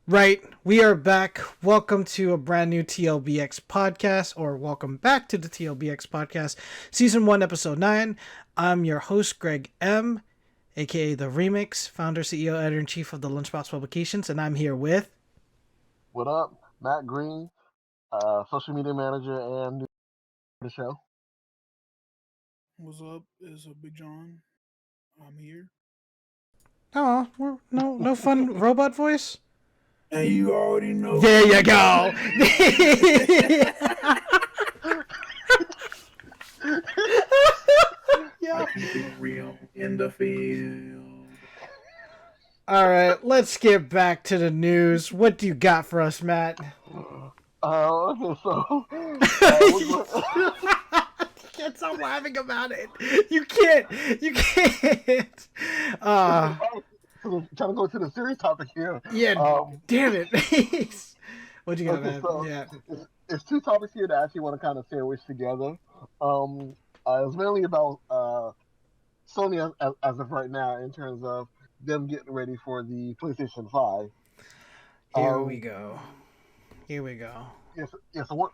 Right, we are back. Welcome to a brand new TLBX podcast, or welcome back to the TLBX podcast, season 1, episode 9. I'm your host, Greg M., aka The Remix, founder, CEO, editor in chief of the Lunchbox Publications, and I'm here with. What up? Matt Green, social media manager and new to the show. What's up? It's Big John. I'm here. Oh, we're, no fun robot voice? And you already know. There you go! Yeah. Keep it real in the field. All right, let's get back to the news. What do you got for us, Matt? Okay, so You can't stop laughing about it. You can't. trying to go to the serious topic here. Yeah. Damn it. What you got, Okay, man? so Yeah. it's two topics here that I actually want to kind of sandwich together. It's mainly about Sony as of right now in terms of them getting ready for the PlayStation 5. Here we go. Here we go. Yes. So one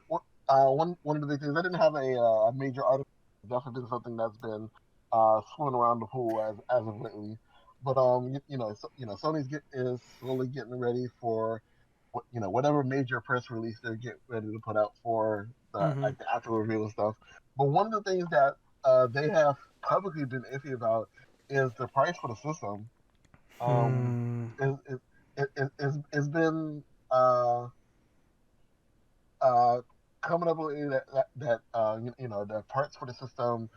of the big things I didn't have a major article. Definitely been something that's been swimming around the pool as of lately. But Sony's is slowly getting ready for whatever major press release they're getting ready to put out for like the actual reveal and stuff. But one of the things that they have publicly been iffy about is the price for the system. It's been uh, coming up with the parts for the system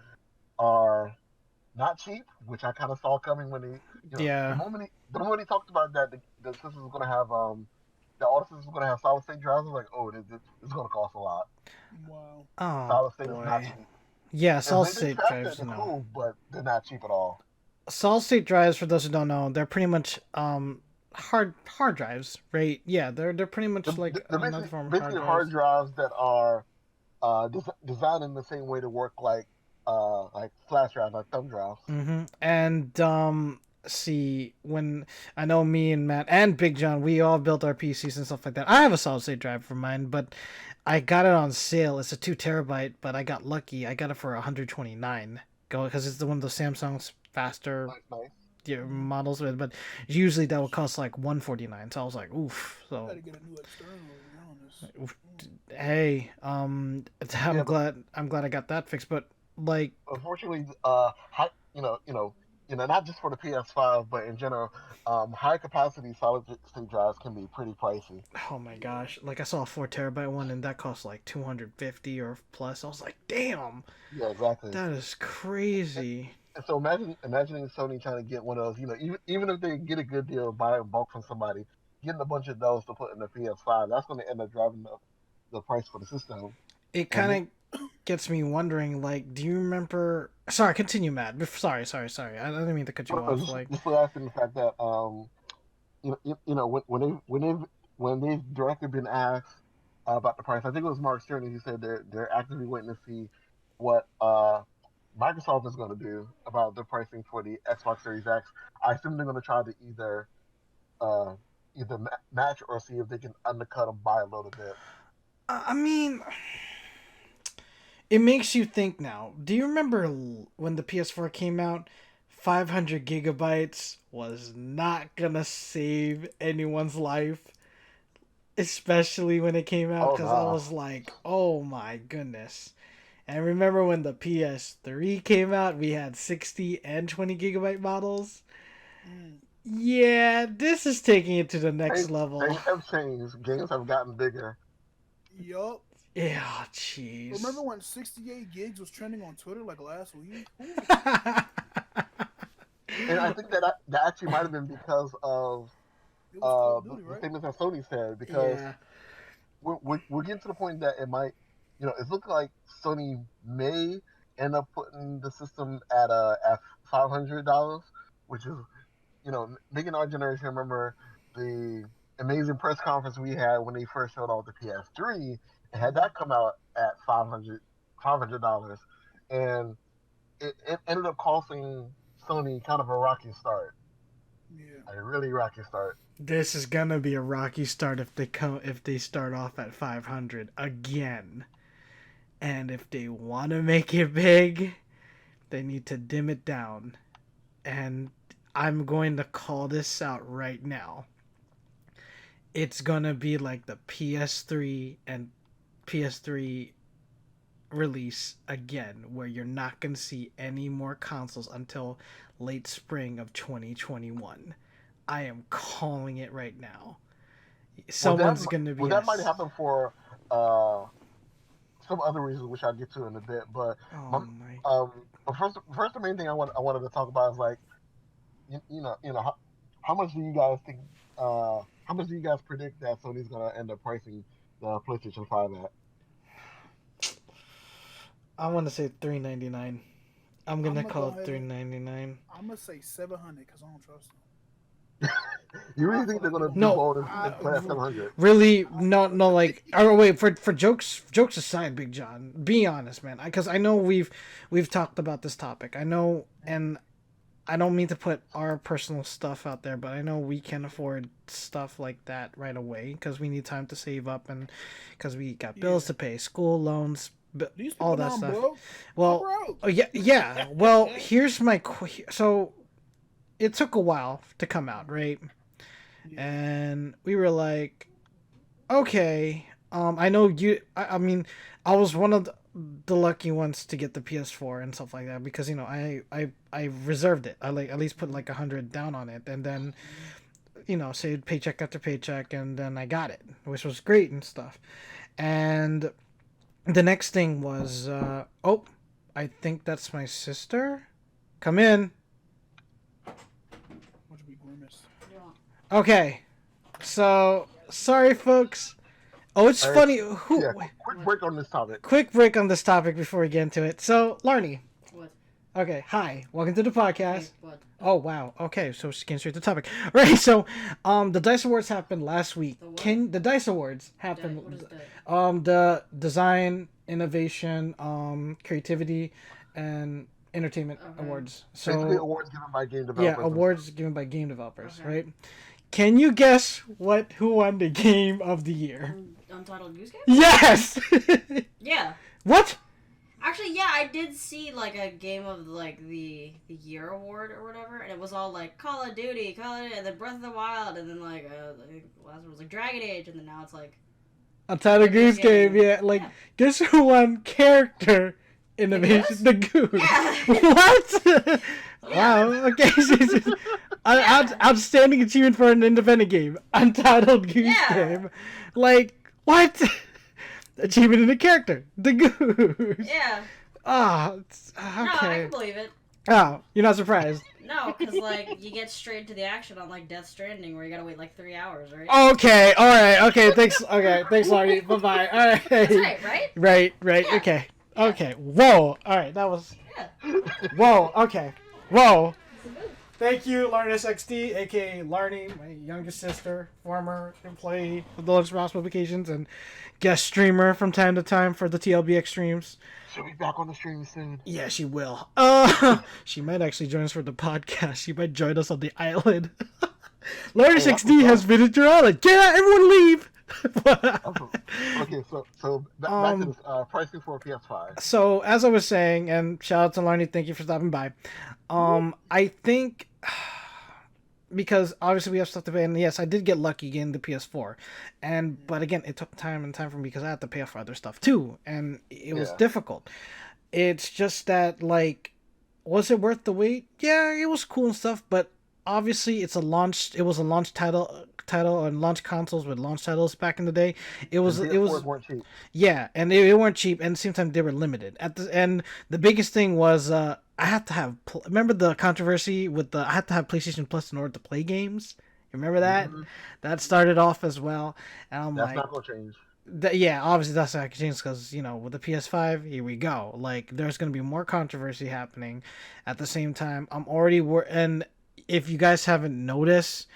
are not cheap, which I kind of saw coming when Yeah. the moment he talked about that the system is going to have the auto system is going to have solid state drives. I was like, oh, it's going to cost a lot. Wow. Oh, Solid state is not boy. cheap. Yeah, If solid they did state track drives, that, they're no. cool, but they're not cheap at all. Solid state drives, for those who don't know, they're pretty much hard drives, right? Yeah, they're pretty much like They're another form of basically hard hard drives. drives that are designed in the same way to work like flash drives, like thumb drives. And see, when I know me and Matt and Big John, we all built our PCs and stuff like that. I have a solid state drive for mine, but I got it on sale. It's a 2 terabyte, but I got lucky. I got it for 129. Go because it's the one of the Samsung's faster Nice. models with, but usually that would cost like 149. So I was like, oof. I So gotta get a new external, to be honest. hey, I'm Yeah, glad I got that fixed. But like, unfortunately, not just for the PS5, but in general, high capacity solid state drives can be pretty pricey. oh my Yeah. gosh, like I saw a 4 terabyte one and that cost like 250 or plus. I was like, damn, Yeah, exactly. that is crazy. And so imagining Sony trying to get one of those, even if they get a good deal, buy in bulk from somebody, getting a bunch of those to put in the PS5, that's going to end up driving up the price for the system. It And kind of gets me wondering, like, do you remember? Sorry, continue, Matt. Sorry. I didn't mean to cut you off. Like, just reacting the fact that when they've directly been asked about the price, I think it was Mark Stern who said they're actively waiting to see what Microsoft is going to do about the pricing for the Xbox Series X. I assume they're going to try to uh, either match or see if they can undercut them by a little bit. I mean, it makes you think now. Do you remember when the PS4 came out? 500 gigabytes was not gonna save anyone's life, especially when it came out, Oh because I no. was like, oh my goodness. And remember when the PS3 came out, we had 60 and 20 gigabyte models? Mm. Yeah, this is taking it to the next level. Things have changed. Games have gotten bigger. Yup. Yeah, jeez. Remember when 68 gigs was trending on Twitter like last week? And I think that actually might have been because of It was Call of the, Duty, the right? statements that Sony said, because Yeah. we're getting to the point that it might, it's looking like Sony may end up putting the system at $500, which is, making our generation remember the amazing press conference we had when they first showed off the PS3, and had that come out at $500, and it ended up costing Sony kind of a rocky start. Yeah. A really rocky start. This is gonna be a rocky start if they start off at 500 again. And if they want to make it big, they need to dim it down. And I'm going to call this out right now. It's gonna be like the PS3 and PS3 release again, where you're not gonna see any more consoles until late spring of 2021. I am calling it right now. Someone's gonna be. Well, that might happen for some other reasons, which I'll get to in a bit. But Oh my. but first, the main thing I wanted to talk about is like, how much do you guys think? How much do you guys predict that Sony's gonna end up pricing the PlayStation 5 at? I want to say $399. I'm gonna I'ma call go it ahead $399. I'm gonna say 700 because I don't trust them. You really think they're gonna be No. bold and play at 700? Really, no, like. Oh wait, for jokes aside, Big John. Be honest, man, because I know we've talked about this topic. I know, and I don't mean to put our personal stuff out there, but I know we can afford stuff like that right away because we need time to save up and because we got bills to pay, school loans, These all people that not stuff. broke. Well, Broke. oh yeah. Well, here's my so it took a while to come out, right? And we were like, okay, I know you. I mean, I was one of the lucky ones to get the PS4 and stuff like that because I reserved it. I like at least put like 100 down on it, and then saved paycheck after paycheck, and then I got it, which was great and stuff. And the next thing was, I think that's my sister. Come in. What should be grimace? Okay, so sorry, folks. Oh, it's funny. Yeah, quick break on this topic. Quick break on this topic before we get into it. So, Larnie. What? Okay, hi. Welcome to the podcast. Hey, what? Oh, wow. Okay, so getting straight to the topic. Right, so the DICE Awards happened last week. The what? The DICE Awards happened. What is that? The design, innovation, creativity, and entertainment awards. So Basically, awards given by game developers. yeah, awards given by game developers, right? Can you guess who won the game of the year? Untitled Goose Game? Yes. Yeah. What? Actually, yeah, I did see like a game of like the year award or whatever, and it was all like Call of Duty, and then Breath of the Wild, and then like last one was like Dragon Age, and then now it's like Untitled Goose Game. Yeah, like guess who won character innovation? The Goose. Yeah. What? Wow. Okay. Outstanding achievement for an independent game. Untitled Goose Game. Like what? Achievement in a character. The Goose. Yeah. Ah. No, I Okay. can believe it. Oh, you're not surprised. No, because like you get straight to the action on like Death Stranding, where you gotta wait like 3 hours, right? Okay. All right. Okay. Thanks. Okay. Thanks, Laurie. Bye bye. All right. That's right, right? Right. Yeah. Okay. Okay. Whoa. All right. That was. Yeah. Whoa. Okay. Whoa. Thank you, Larness XD, aka Larnie, my youngest sister, former employee of the Lunchbox Publications, and guest streamer from time to time for the TLBX streams. She'll be back on the stream soon. Yeah, she will. She might actually join us for the podcast. She might join us on the island. Larness XD has visited your island. Get out! Everyone leave! Okay, so back to this pricing for a PS5. So as I was saying, and shout out to Larnie, thank you for stopping by. I think because obviously we have stuff to pay, and yes, I did get lucky getting the PS4, but again, it took time for me because I had to pay for other stuff too, and it was difficult. It's just that was it worth the wait? Yeah, it was cool and stuff, but obviously it was a launch title and launch consoles with launch titles back in the day. It was weren't cheap. Yeah, and they weren't cheap, and at the same time they were limited. And the biggest thing was I had to have remember the controversy with I had to have PlayStation Plus in order to play games. Remember that? Mm-hmm. That started off as well, and that's not gonna change. Yeah, obviously that's not gonna change because with the PS5, here we go. There's gonna be more controversy happening. At the same time, I'm already and if you guys haven't noticed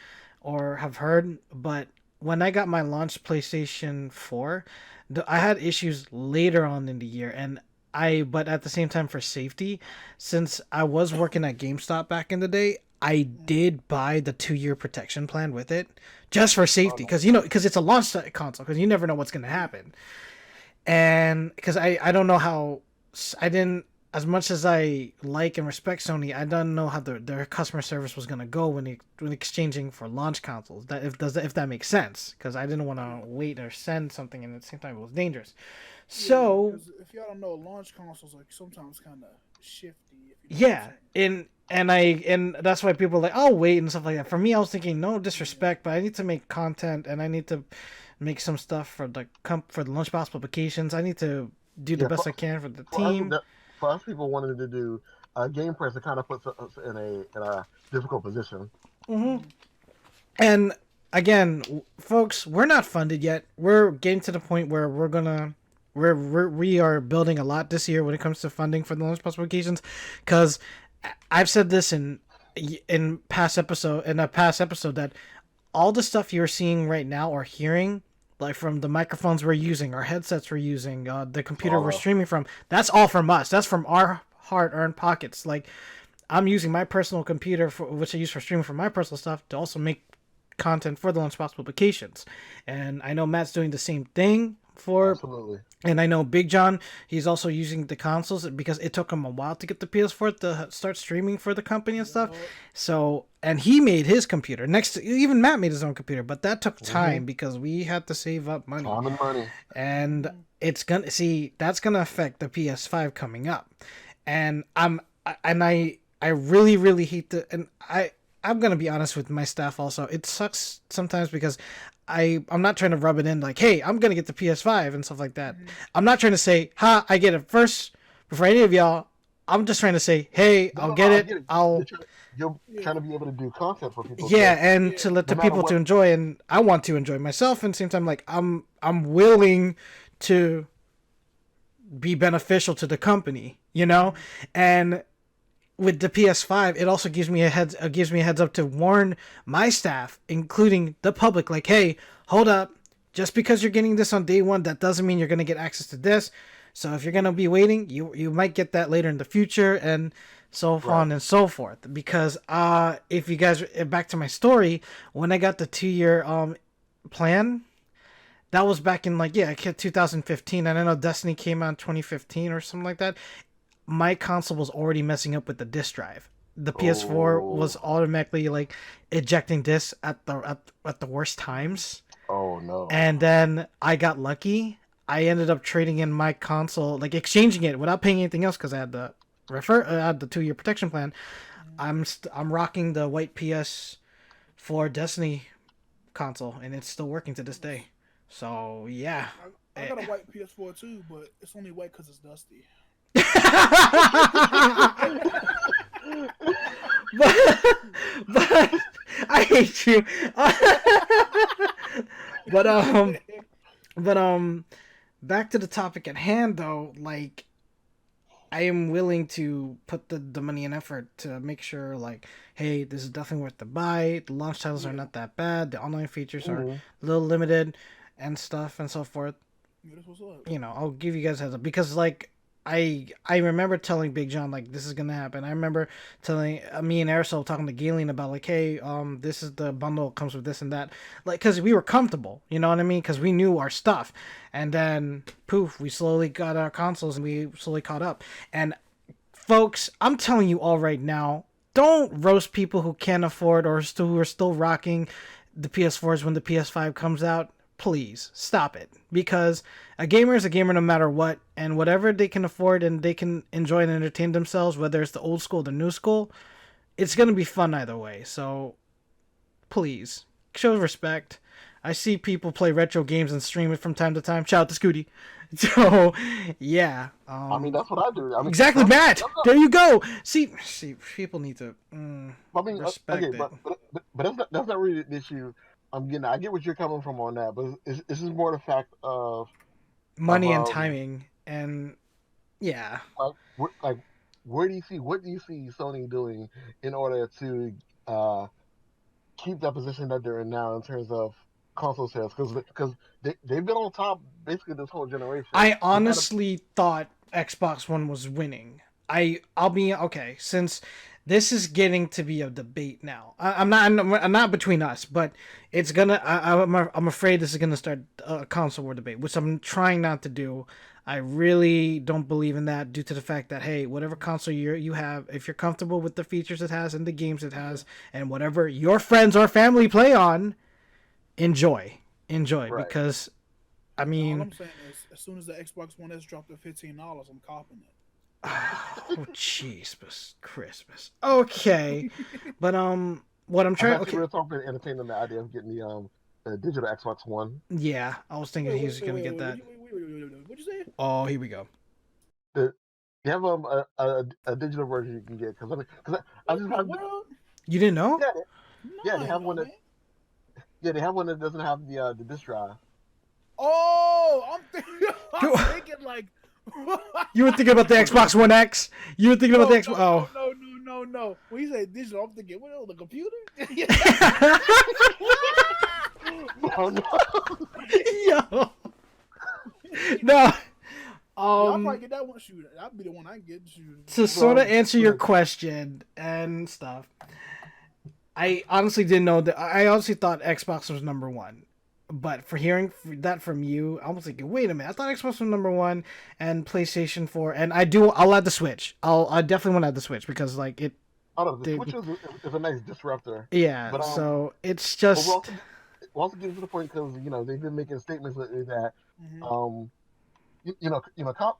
or have heard, but when I got my launch PlayStation 4, I had issues later on in the year, and but at the same time for safety, since I was working at GameStop back in the day, I did buy the 2-year protection plan with it just for safety, because because it's a launch console, because you never know what's gonna happen, and because I don't know how I didn't, as much as I like and respect Sony, I don't know how their customer service was gonna go when exchanging for launch consoles. That if that makes sense, because I didn't want to wait or send something, and at the same time it was dangerous. So 'cause if y'all don't know, launch consoles like sometimes kind of shifty. If you know what I'm yeah, saying. and that's why people are like, I'll wait and stuff like that. For me, I was thinking, no disrespect, but I need to make content, and I need to make some stuff for the for the Lunchbox Publications. I need to do the Yeah, best I can for the for us, team. for us people wanted to do game press, it kind of puts us in a difficult position. And again, folks, we're not funded yet. We're getting to the point where we are building a lot this year when it comes to funding for the Lunchbox Publications, because I've said this in a past episode that all the stuff you're seeing right now or hearing, like from the microphones we're using, our headsets we're using, the computer we're streaming from, that's all from us. That's from our hard-earned pockets. Like, I'm using my personal computer, which I use for streaming for my personal stuff, to also make content for the Lunchbox Publications. And I know Matt's doing the same thing for... Absolutely. And I know Big John, he's also using the consoles, because it took him a while to get the PS4 to start streaming for the company and stuff. So, and he made his computer. Even Matt made his own computer, but that took time because we had to save up money. Time and money. And that's gonna affect the PS5 coming up. And I really, really hate I'm gonna be honest with my staff also. It sucks sometimes because I'm not trying to rub it in like, hey, I'm gonna get the PS5 and stuff like that. I'm not trying to say, I get it first before any of y'all. I'm just trying to say, hey, I'll get it. You're trying to be able to do content for people. Yeah, and to let the people to enjoy, and I want to enjoy myself, and at the same time, like I'm willing to be beneficial to the company, and with the PS5, it also gives me a heads up to warn my staff, including the public, like, hey, hold up, just because you're getting this on day one, that doesn't mean you're gonna get access to this. So if you're gonna be waiting, you might get that later in the future, and so on and so forth. Because if you guys, back to my story, when I got the 2-year plan, that was back in 2015, and I know Destiny came out in 2015 or something like that. My console was already messing up with the disk drive. The PS4 was automatically ejecting discs at the worst times. Oh no! And then I got lucky. I ended up trading in my console, exchanging it without paying anything else, because I had the 2-year protection plan. I'm rocking the white PS4 Destiny console, and it's still working to this day. So yeah, I got a white PS4 too, but it's only white because it's dusty. but I hate you. but back to the topic at hand, though. I am willing to put the money and effort to make sure, hey, this is definitely worth the buy. The launch titles are not that bad. The online features are a little limited and stuff and so forth. That's what's up. I'll give you guys a heads up, because I remember telling Big John this is gonna happen. I remember telling me and Aerosol talking to Galen about hey, this is the bundle, comes with this and that, because we were comfortable, you know what I mean, because we knew our stuff. And then poof, we slowly got our consoles and we slowly caught up. And folks, I'm telling you all right now, don't roast people who can't afford or who are still rocking the PS4s when the PS5 comes out. Please stop it, because a gamer is a gamer no matter what, and whatever they can afford and they can enjoy and entertain themselves, whether it's the old school or the new school, it's going to be fun either way. So please show respect. I see people play retro games and stream it from time to time. Shout out to Scooty. So yeah, I mean, that's what I do. exactly, Matt. There you go. See, people need to respect it. But that's not really the issue. I get what you're coming from on that, but this is more the fact of money and timing, and yeah. What do you see Sony doing in order to keep that position that they're in now in terms of console sales? Because they've been on top basically this whole generation. I honestly thought Xbox One was winning. I'll be okay, since this is getting to be a debate now. I'm not between us, but it's gonna. I'm afraid this is gonna start a console war debate, which I'm trying not to do. I really don't believe in that, due to the fact that, hey, whatever console you have, if you're comfortable with the features it has and the games it has, and whatever your friends or family play on, enjoy, Right. because I All mean, I'm saying is, as soon as the Xbox One S dropped to $15, I'm copping it. oh jeez, Christmas. Okay, but what I'm I trying. thought you Okay, were talking entertaining the idea of getting the digital Xbox One. yeah, I was thinking Wait, he wait, was wait, gonna wait, get wait, that. what'd you say? Oh, here we go. The, you have a digital version you can get because I What just in the have world? You didn't know? yeah No, they I have ain't one know, that man. they have one that doesn't have the disc drive. Oh, I'm You, thinking like. you were thinking about the Xbox One X. You were thinking about No, the no, Xbox. no, Oh. no, no, no, no. When you say digital, I'm thinking, what, the computer? Oh no! Yo. No. Y'all probably get that one. Shoot, that'd be the one I get. Shoot. To sort of Well, answer your question and stuff, I honestly didn't know that. I honestly thought Xbox was number one. But for hearing that from you, I was thinking, wait a minute. I thought Xbox was number one and PlayStation 4. And I'll add the Switch. I definitely want to add the Switch because, like, it. I don't know. The Switch Did, is a nice disruptor, yeah, but so it's but just. we also get to the point because they've been making statements lately that Mm-hmm. um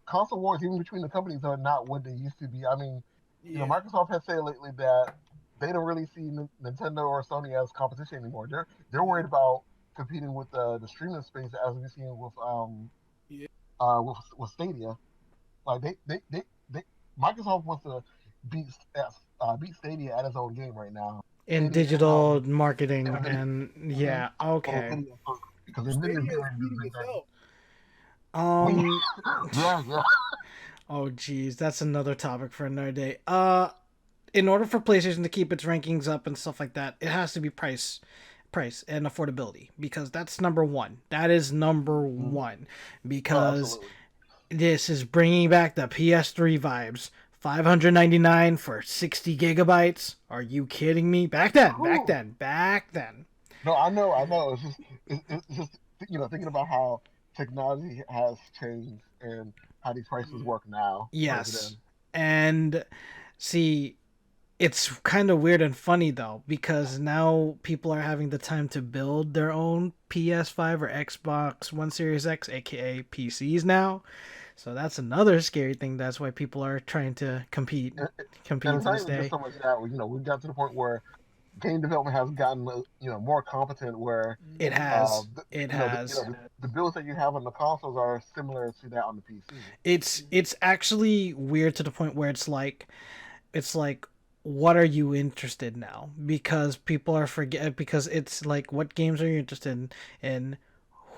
console wars even between the companies are not what they used to be. I mean, Yeah. Microsoft has said lately that they don't really see Nintendo or Sony as competition anymore. They're worried about competing with the streaming space as we've seen Yeah. with Stadia. Like they Microsoft wants to beat beat Stadia at its own game right now. In Stadia is digital marketing, Nvidia, and Mm-hmm. yeah, okay. Nvidia because Nvidia is Stadia getting is ready to do beating the same thing. itself. Um. Yeah. Oh, geez, that's another topic for another day. In order for PlayStation to keep its rankings up and stuff like that, it has to be price and affordability, because that's number one. That is number one, Oh, because absolutely. this is bringing back the PS3 vibes. 599 for 60 gigabytes. Are you kidding me? Back Whew. then. No, I know. It's just thinking about how technology has changed and how these prices Yeah. work now versus Yes. then. And see, it's kind of weird and funny though, because now people are having the time to build their own PS5 or Xbox One Series X, aka PCs now. So that's another scary thing. That's why people are trying to compete And, and compete it's to not this even just day. so much that we got to the point where game development has gotten more competent where It Mm-hmm. has. It has. the builds that you have on the consoles are similar to that on the PC. It's actually weird to the point where it's like what are you interested now, because people are forget, because it's like, what games are you interested in,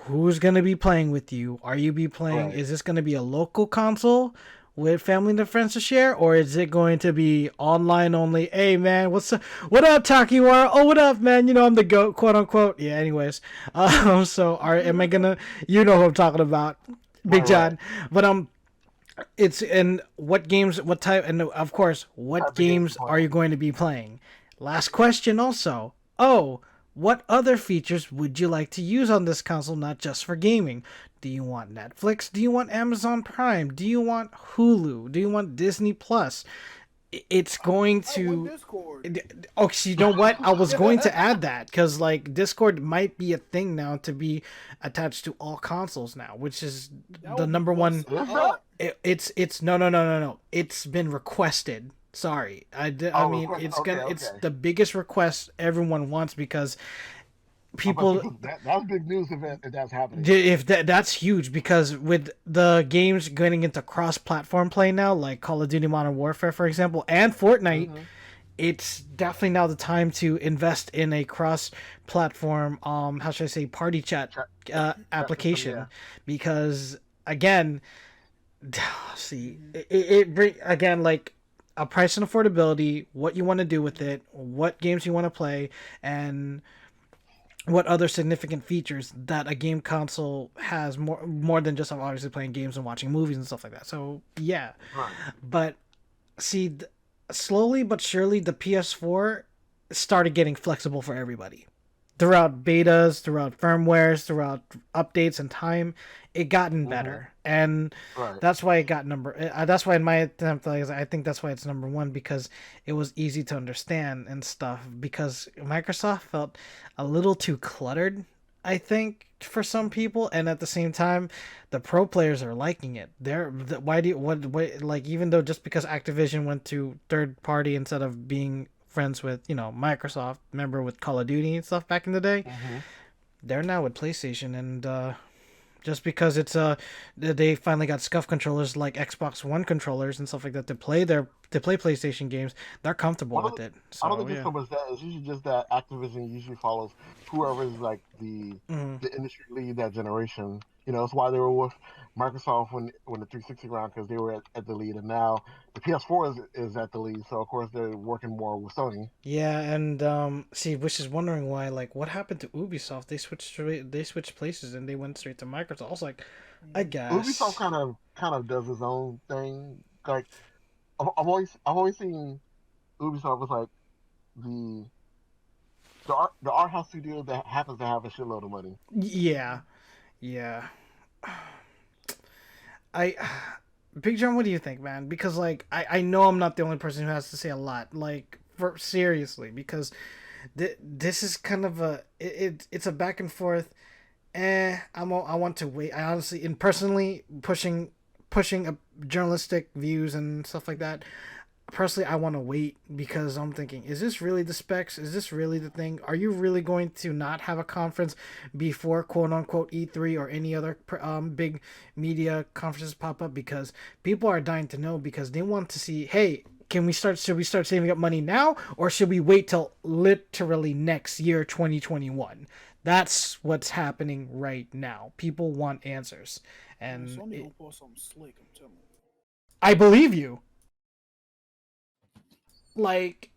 who's going to be playing with you, are you be playing, Right. is this going to be a local console with family and friends to share, or is it going to be online only? Hey man, what up Takiwara? Oh, what up man, I'm the goat, quote unquote. Yeah, anyways. So am I gonna, who I'm talking about, Big Right. John. But it's and what games, what type, and of course, what Type of games games you're are you playing. going to be playing? Last question also. Oh, what other features would you like to use on this console, not just for gaming? Do you want Netflix? Do you want Amazon Prime? Do you want Hulu? Do you want Disney Plus? It's going I want to. Discord. Oh, so you know what? I was going to add that, because like Discord might be a thing now to be attached to all consoles now, which is That the would be number one. Is that? up. It's no. It's been requested. Sorry, I Oh, mean, request. it's Okay, gonna it's okay. the biggest request everyone wants, because I'm about to people, say, that's big news if that's happening. if that's huge, because with the games getting into cross-platform play now, like Call of Duty Modern Warfare, for example, and Fortnite, Mm-hmm. it's definitely now the time to invest in a cross-platform, how should I say, party chat Chat system, application, yeah. because again, see, it bring again, like, a price and affordability, what you want to do with it, what games you want to play, and what other significant features that a game console has more than just obviously playing games and watching movies and stuff like that. So yeah, Right. but see, slowly but surely, the PS4 started getting flexible for everybody. Throughout betas, throughout firmwares, throughout updates and time, it gotten Mm-hmm. better, and Right. that's why it got number. That's why in my attempt, like, I think that's why it's number one because it was easy to understand and stuff. Because Microsoft felt a little too cluttered, I think, for some people, and at the same time, the pro players are liking it. Why do you, what like even though just because Activision went to third party instead of being friends with Microsoft, remember with Call of Duty and stuff back in the day, Mm-hmm. they're now with PlayStation, and just because they finally got SCUF controllers like Xbox One controllers and stuff like that to play PlayStation games, they're comfortable I don't with think it. I don't So think it's yeah. so much that. It's usually just that Activision usually follows whoever is like Mm-hmm. the industry lead that generation. That's why they were with Microsoft when the 360 around because they were at the lead, and now the PS4 is at the lead. So of course they're working more with Sony. Yeah, and see, which is wondering why, like, what happened to Ubisoft? They switched places, and they went straight to Microsoft. I was like, I Mm-hmm. Ubisoft guess, kind of does its own thing. Like I've always seen Ubisoft as like the the art house studio that happens to have a shitload of money. yeah, yeah. I, Big John, what do you think, man? Because like, I know I'm not the only person who has to say a lot. Like, for seriously, because this is kind of it's a back and forth. I want to wait. I honestly, in personally pushing a journalistic views and stuff like that. Personally, I want to wait because I'm thinking, is this really the specs? Is this really the thing? Are you really going to not have a conference before quote unquote E3 or any other big media conferences pop up? Because people are dying to know because they want to see, hey, should we start saving up money now or should we wait till literally next year, 2021? That's what's happening right now. People want answers. Man, And Sony gonna pull something slick. I'm telling you. I believe you. Like,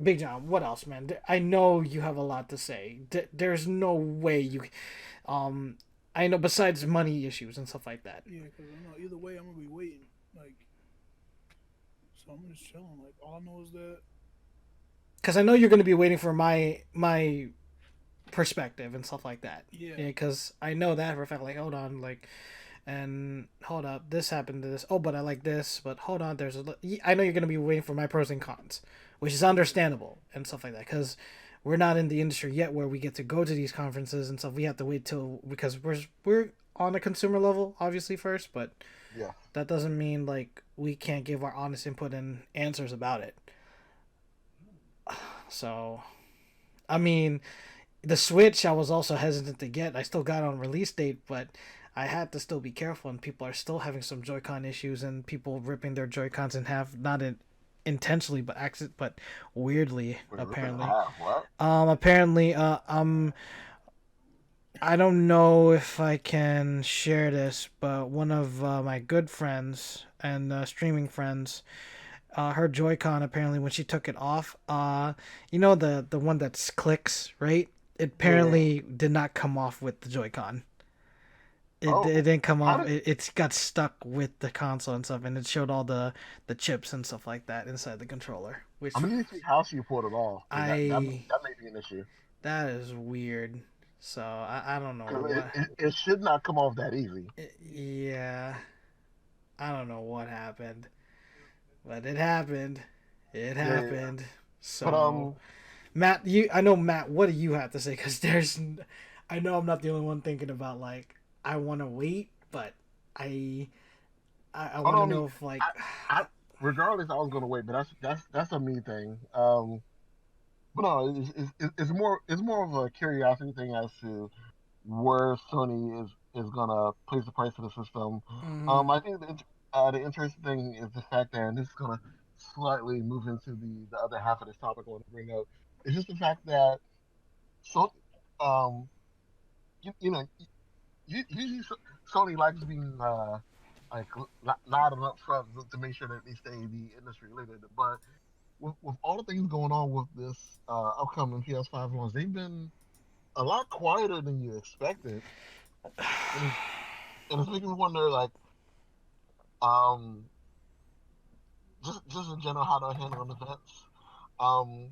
Big John, what else, man? I know you have a lot to say. There's no way you, um, I know besides money issues and stuff like that. Yeah, because I know either way I'm gonna be waiting. Like, so I'm just chilling. Like, all I know is that. Because I know you're going to be waiting for my perspective and stuff like that. Yeah. Because I know that for a fact. Like, hold on, like, and hold up, this happened to this. Oh, but I like this. But hold on, I know you're going to be waiting for my pros and cons, which is understandable and stuff like that. Because we're not in the industry yet where we get to go to these conferences and stuff. We have to wait till because we're on a consumer level, obviously first, but Yeah. that doesn't mean like we can't give our honest input and answers about it. So, I mean, the Switch I was also hesitant to get. I still got on release date, but I had to still be careful. And people are still having some Joy-Con issues, and people ripping their Joy-Cons in half, not intentionally, but weirdly, We're ripping in apparently. half. What? Apparently, I don't know if I can share this, but one of my good friends and streaming friends, her Joy-Con apparently when she took it off, the one that clicks, right? It Yeah. apparently did not come off with the Joy-Con. It Oh, didn't come how off. did? It got stuck with the console and stuff, and it showed all the chips and stuff like that inside the controller. Which I'm gonna see how she pulled it off because I that may be an issue that is weird. So I don't know because what. it should not come off that easy. Yeah, I don't know what happened, but it happened. It Yeah. happened. But So Matt, I know Matt. What do you have to say? Because I know I'm not the only one thinking about like I want to wait, but I I oh want no, to I mean, know if like I regardless, I was gonna wait, but that's a me thing. But no, it's more of a curiosity thing as to where Sony is gonna place the price of the system. mm-hmm, I think the interesting thing is the fact that, and this is gonna slightly move into the other half of this topic I want to bring up. It's just the fact that so um you know usually Sony likes being like loud and upfront to make sure that they stay the industry leader, but with all the things going on with this upcoming PS5 launch, they've been a lot quieter than you expected, and it's making me wonder, like, um, just in general, how they're handling events. Um,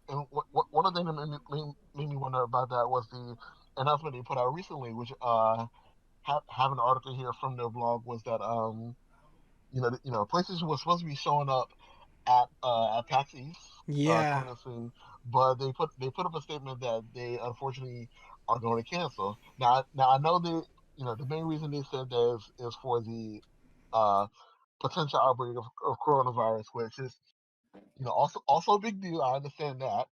and one of the things that made me wonder about that was the announcement they put out recently, which have an article here from their blog, was that PlayStation was supposed to be showing up at PAX East Yeah. coming soon, but they put up a statement that they unfortunately are going to cancel. Now I know the main reason they said that is for the uh, potential outbreak of coronavirus, which is also a big deal. I understand that.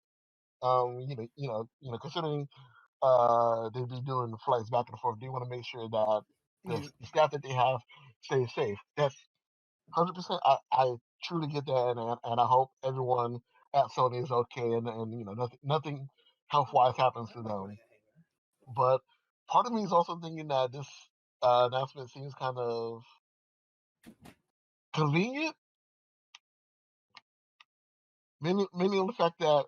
Considering they be doing the flights back and forth, they want to make sure that Yeah. the staff that they have stays safe. That's 100%. I truly get that, and I hope everyone at Sony is okay, and nothing health wise happens to them. But part of me is also thinking that this announcement seems kind of convenient, mainly on the fact that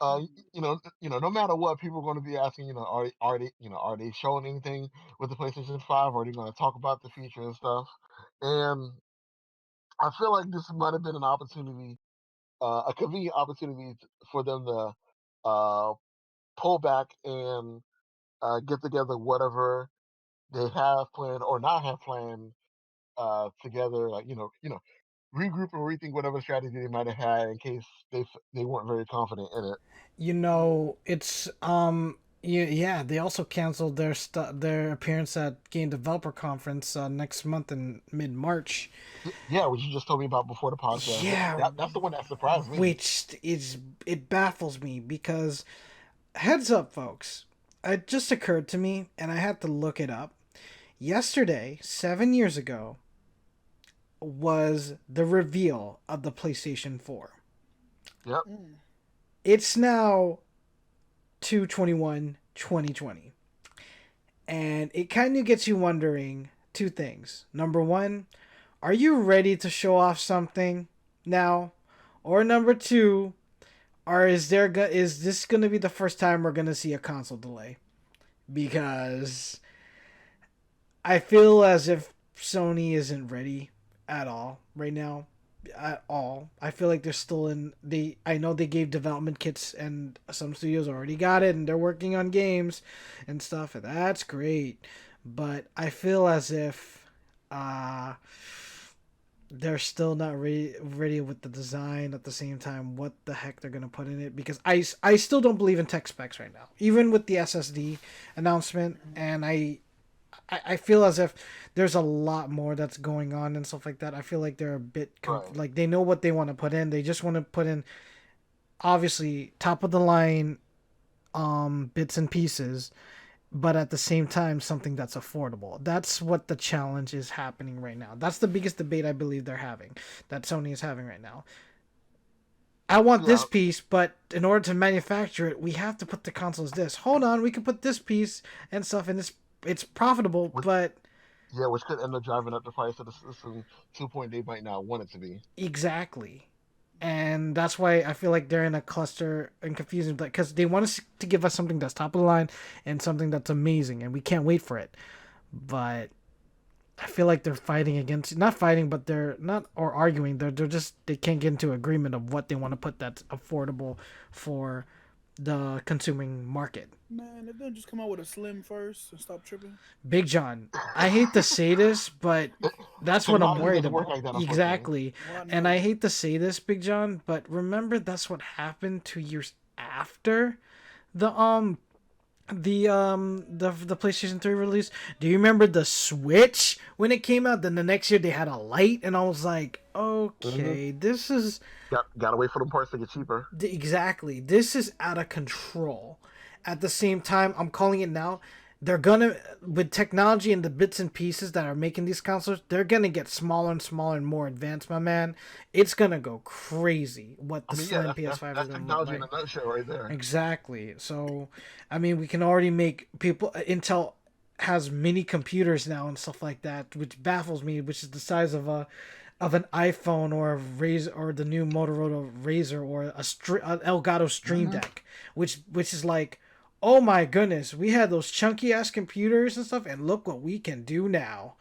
no matter what, people are going to be asking, are they showing anything with the PlayStation 5? Are they going to talk about the future and stuff? And I feel like this might have been an opportunity, a convenient opportunity for them to uh, pull back and get together whatever they have planned or not have planned together. Like regroup and rethink whatever strategy they might have had in case they weren't very confident in it. It's yeah, they also canceled their appearance at Game Developer Conference next month in mid-March. Yeah, which you just told me about before the podcast. Yeah, That's the one that surprised me. which is it baffles me because heads up, folks. It just occurred to me, and I had to look it up. Yesterday, 7 years ago, was the reveal of the PlayStation 4. Yep. It's now 2/21/2020. And it kind of gets you wondering two things. Number one, are you ready to show off something now? Or number two, is this going to be the first time we're going to see a console delay? Because I feel as if Sony isn't ready at all right now. At all. I feel like they're still in I know they gave development kits and some studios already got it and they're working on games and stuff, and that's great. But I feel as if they're still not ready with the design at the same time what the heck they're going to put in it, because I still don't believe in tech specs right now, even with the SSD announcement. And I feel as if there's a lot more that's going on and stuff like that. I feel like they're a bit Right. like they know what they want to put in. They just want to put in obviously top of the line bits and pieces, but at the same time something that's affordable. That's what the challenge is happening right now. That's the biggest debate I believe they're having, that Sony is having right now. I want Yeah. this piece, but in order to manufacture it, we have to put the consoles this. Hold on, we can put this piece and stuff, and it's profitable, Which, but yeah, which could end up driving up the price of the system to a point they might not want it to be. exactly. And that's why I feel like they're in a cluster and confusing, because they want us to give us something that's top of the line and something that's amazing, and we can't wait for it. But I feel like they're fighting against, not fighting, but they're not, or arguing. They're just, they can't get into agreement of what they want to put that's affordable for the consuming market. Man, if they don't just come out with a slim first and stop tripping. Big John, I hate to say this, but that's what I'm Technology worried doesn't work about. like that, unfortunately. Exactly. Why And not? I hate to say this, Big John, but remember that's what happened 2 years after the the PlayStation 3 release. Do you remember the Switch when it came out? Then the next year they had a light, and I was like, okay, this is Gotta wait for the parts to get cheaper. exactly, this is out of control. At the same time, I'm calling it now. They're gonna, with technology and the bits and pieces that are making these consoles, they're gonna get smaller and smaller and more advanced, my man. It's gonna go crazy what the I mean, slim yeah, PS5 that's is gonna look technology like. in a nutshell right there. Exactly. So, I mean, we can already make people. Intel has mini computers now and stuff like that, which baffles me. Which is the size of of an iPhone or a Razr or the new Motorola Razr or an Elgato Stream Deck, which is like, oh my goodness, we had those chunky ass computers and stuff, and look what we can do now.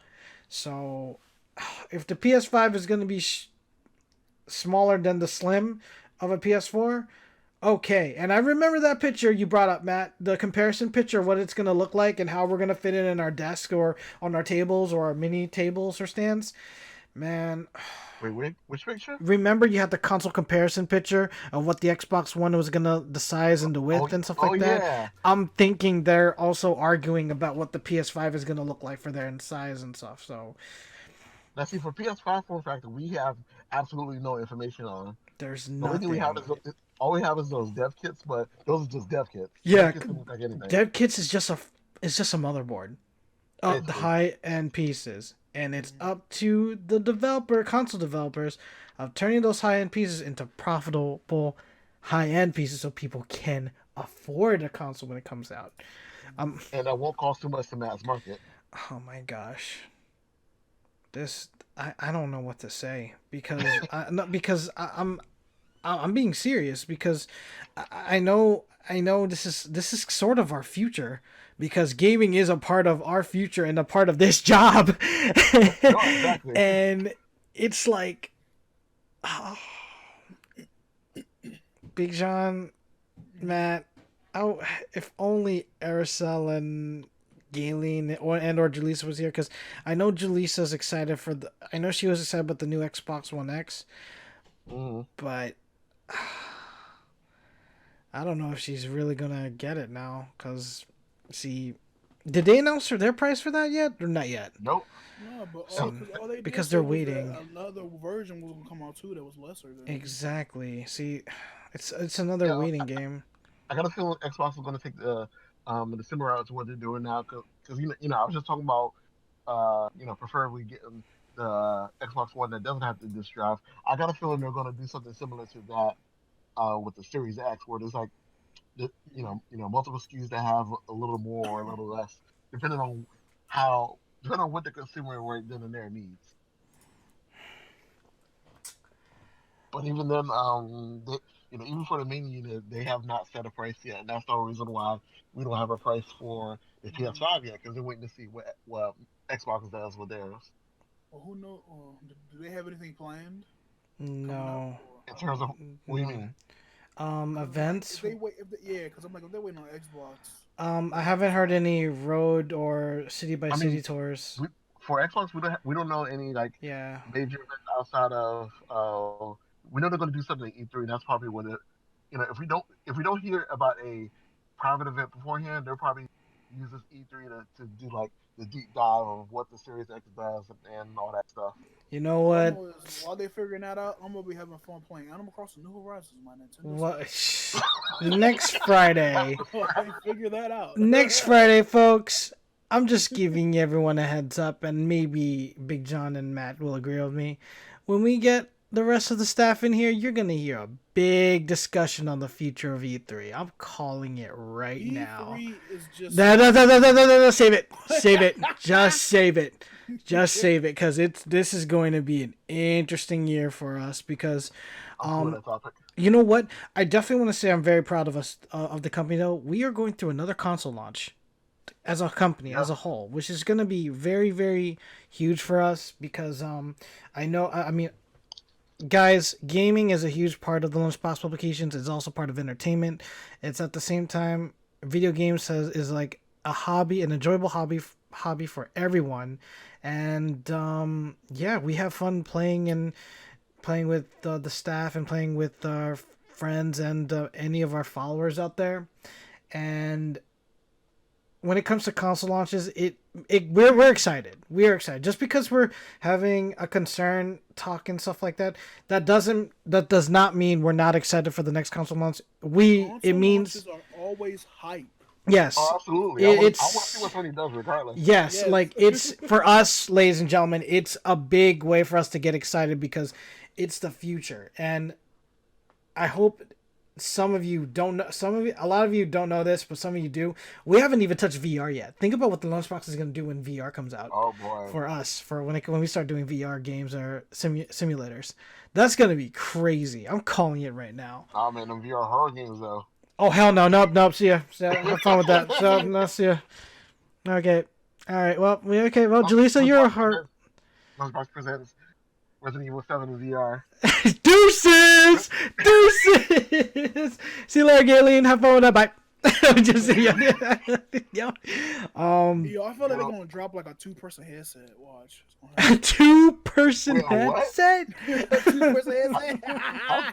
So, if the PS5 is going to be smaller than the slim of a PS4, okay. And I remember that picture you brought up, Matt, the comparison picture of what it's going to look like and how we're going to fit it in our desk or on our tables or our mini tables or stands. Man. Wait, which picture? Remember you had the console comparison picture of what the Xbox One was going to, the size and the width and stuff like that? Yeah. I'm thinking they're also arguing about what the PS5 is going to look like for their size and stuff, so. Now, see, for PS5 form factor, we have absolutely no information on. There's The only nothing. thing all we have is those dev kits, but those are just dev kits. Yeah, Dev kits don't look like anything. Dev kits is just a motherboard of the high end pieces, and it's up to the console developers, of turning those high end pieces into profitable high end pieces so people can afford a console when it comes out. And that won't cost too much to mass market. Oh my gosh, I don't know what to say because I'm being serious because I know this is sort of our future because gaming is a part of our future and a part of this job. No, exactly. And it's like, Big John, Matt, if only Aracel and Galen or Julissa was here, because I know Julissa's excited I know she was excited about the new Xbox One X, but I don't know if she's really gonna get it now. Cause see, did they announce their price for that yet or not yet? Nope. No, but all they because did they're was waiting. that another version was gonna come out too that was lesser than Exactly. See, it's another waiting game. I got a feeling Xbox is gonna take the similar route to what they're doing now, because I was just talking about preferably getting the Xbox One that doesn't have the disc drive. I got a feeling they're gonna do something similar to that with the Series X, where there's like multiple SKUs that have a little more or a little less, depending on what the consumer right then and there needs. But even then, even for the main unit, they have not set a price yet, and that's the reason why we don't have a price for the PS5 yet, because they're waiting to see what Xbox does with theirs. Well, who knows? Do they have anything planned? No. In terms of what do you mean? Events. Because I'm like, if they're waiting on Xbox. I haven't heard any road or city by city tours. For Xbox, we don't know any major events outside of. We know they're going to do something at E3, and that's probably what it. If we don't hear about a private event beforehand, they'll probably use this E3 to do like the deep dive of what the Series X does and all that stuff. You know what? While they're figuring that out, I'm gonna be having fun playing Animal Crossing New Horizons, my Nintendo. What? Next Friday. Figure that out. Next Friday, folks. I'm just giving everyone a heads up, and maybe Big John and Matt will agree with me. When we get the rest of the staff in here, you're gonna hear a big discussion on the future of E3. I'm calling it right now. E3 is just No, save it. Just save it. Just save it, because this is going to be an interesting year for us. Because, you know what? I definitely want to say I'm very proud of us, of the company. Though we are going through another console launch, as a company, as a whole, which is going to be very, very huge for us. Because I mean, guys, gaming is a huge part of the Lunchbox Publications. It's also part of entertainment. It's at the same time, video games is like a hobby, an enjoyable hobby for everyone. And we have fun playing with the staff and playing with our friends and any of our followers out there. And when it comes to console launches, we're excited. We are excited. Just because we're having a concern talk and stuff like that, that does not mean we're not excited for the next console launch. It means launches are always hype. Yes. Oh, absolutely. I want to see what Sony does regardless. Yes, like it's for us, ladies and gentlemen, it's a big way for us to get excited because it's the future. And I hope some of you don't know. A lot of you don't know this, but some of you do. We haven't even touched VR yet. Think about what the Lunchbox is going to do when VR comes out. Oh boy. For us, for when we start doing VR games or simulators, that's going to be crazy. I'm calling it right now. Oh man, them VR horror games though. Oh hell no, nope. See ya. Have fun with that. So no, see ya. Okay. All right. Well, Jaleesa, you're a heart. Lunchbox presents Resident Evil 7 in VR. Deuces. See you later, Galen. Have fun with that. Bye. Just yeah. Yo, I feel like they're gonna drop like a 2-person headset. Watch. A 2-person headset. A 2-person headset.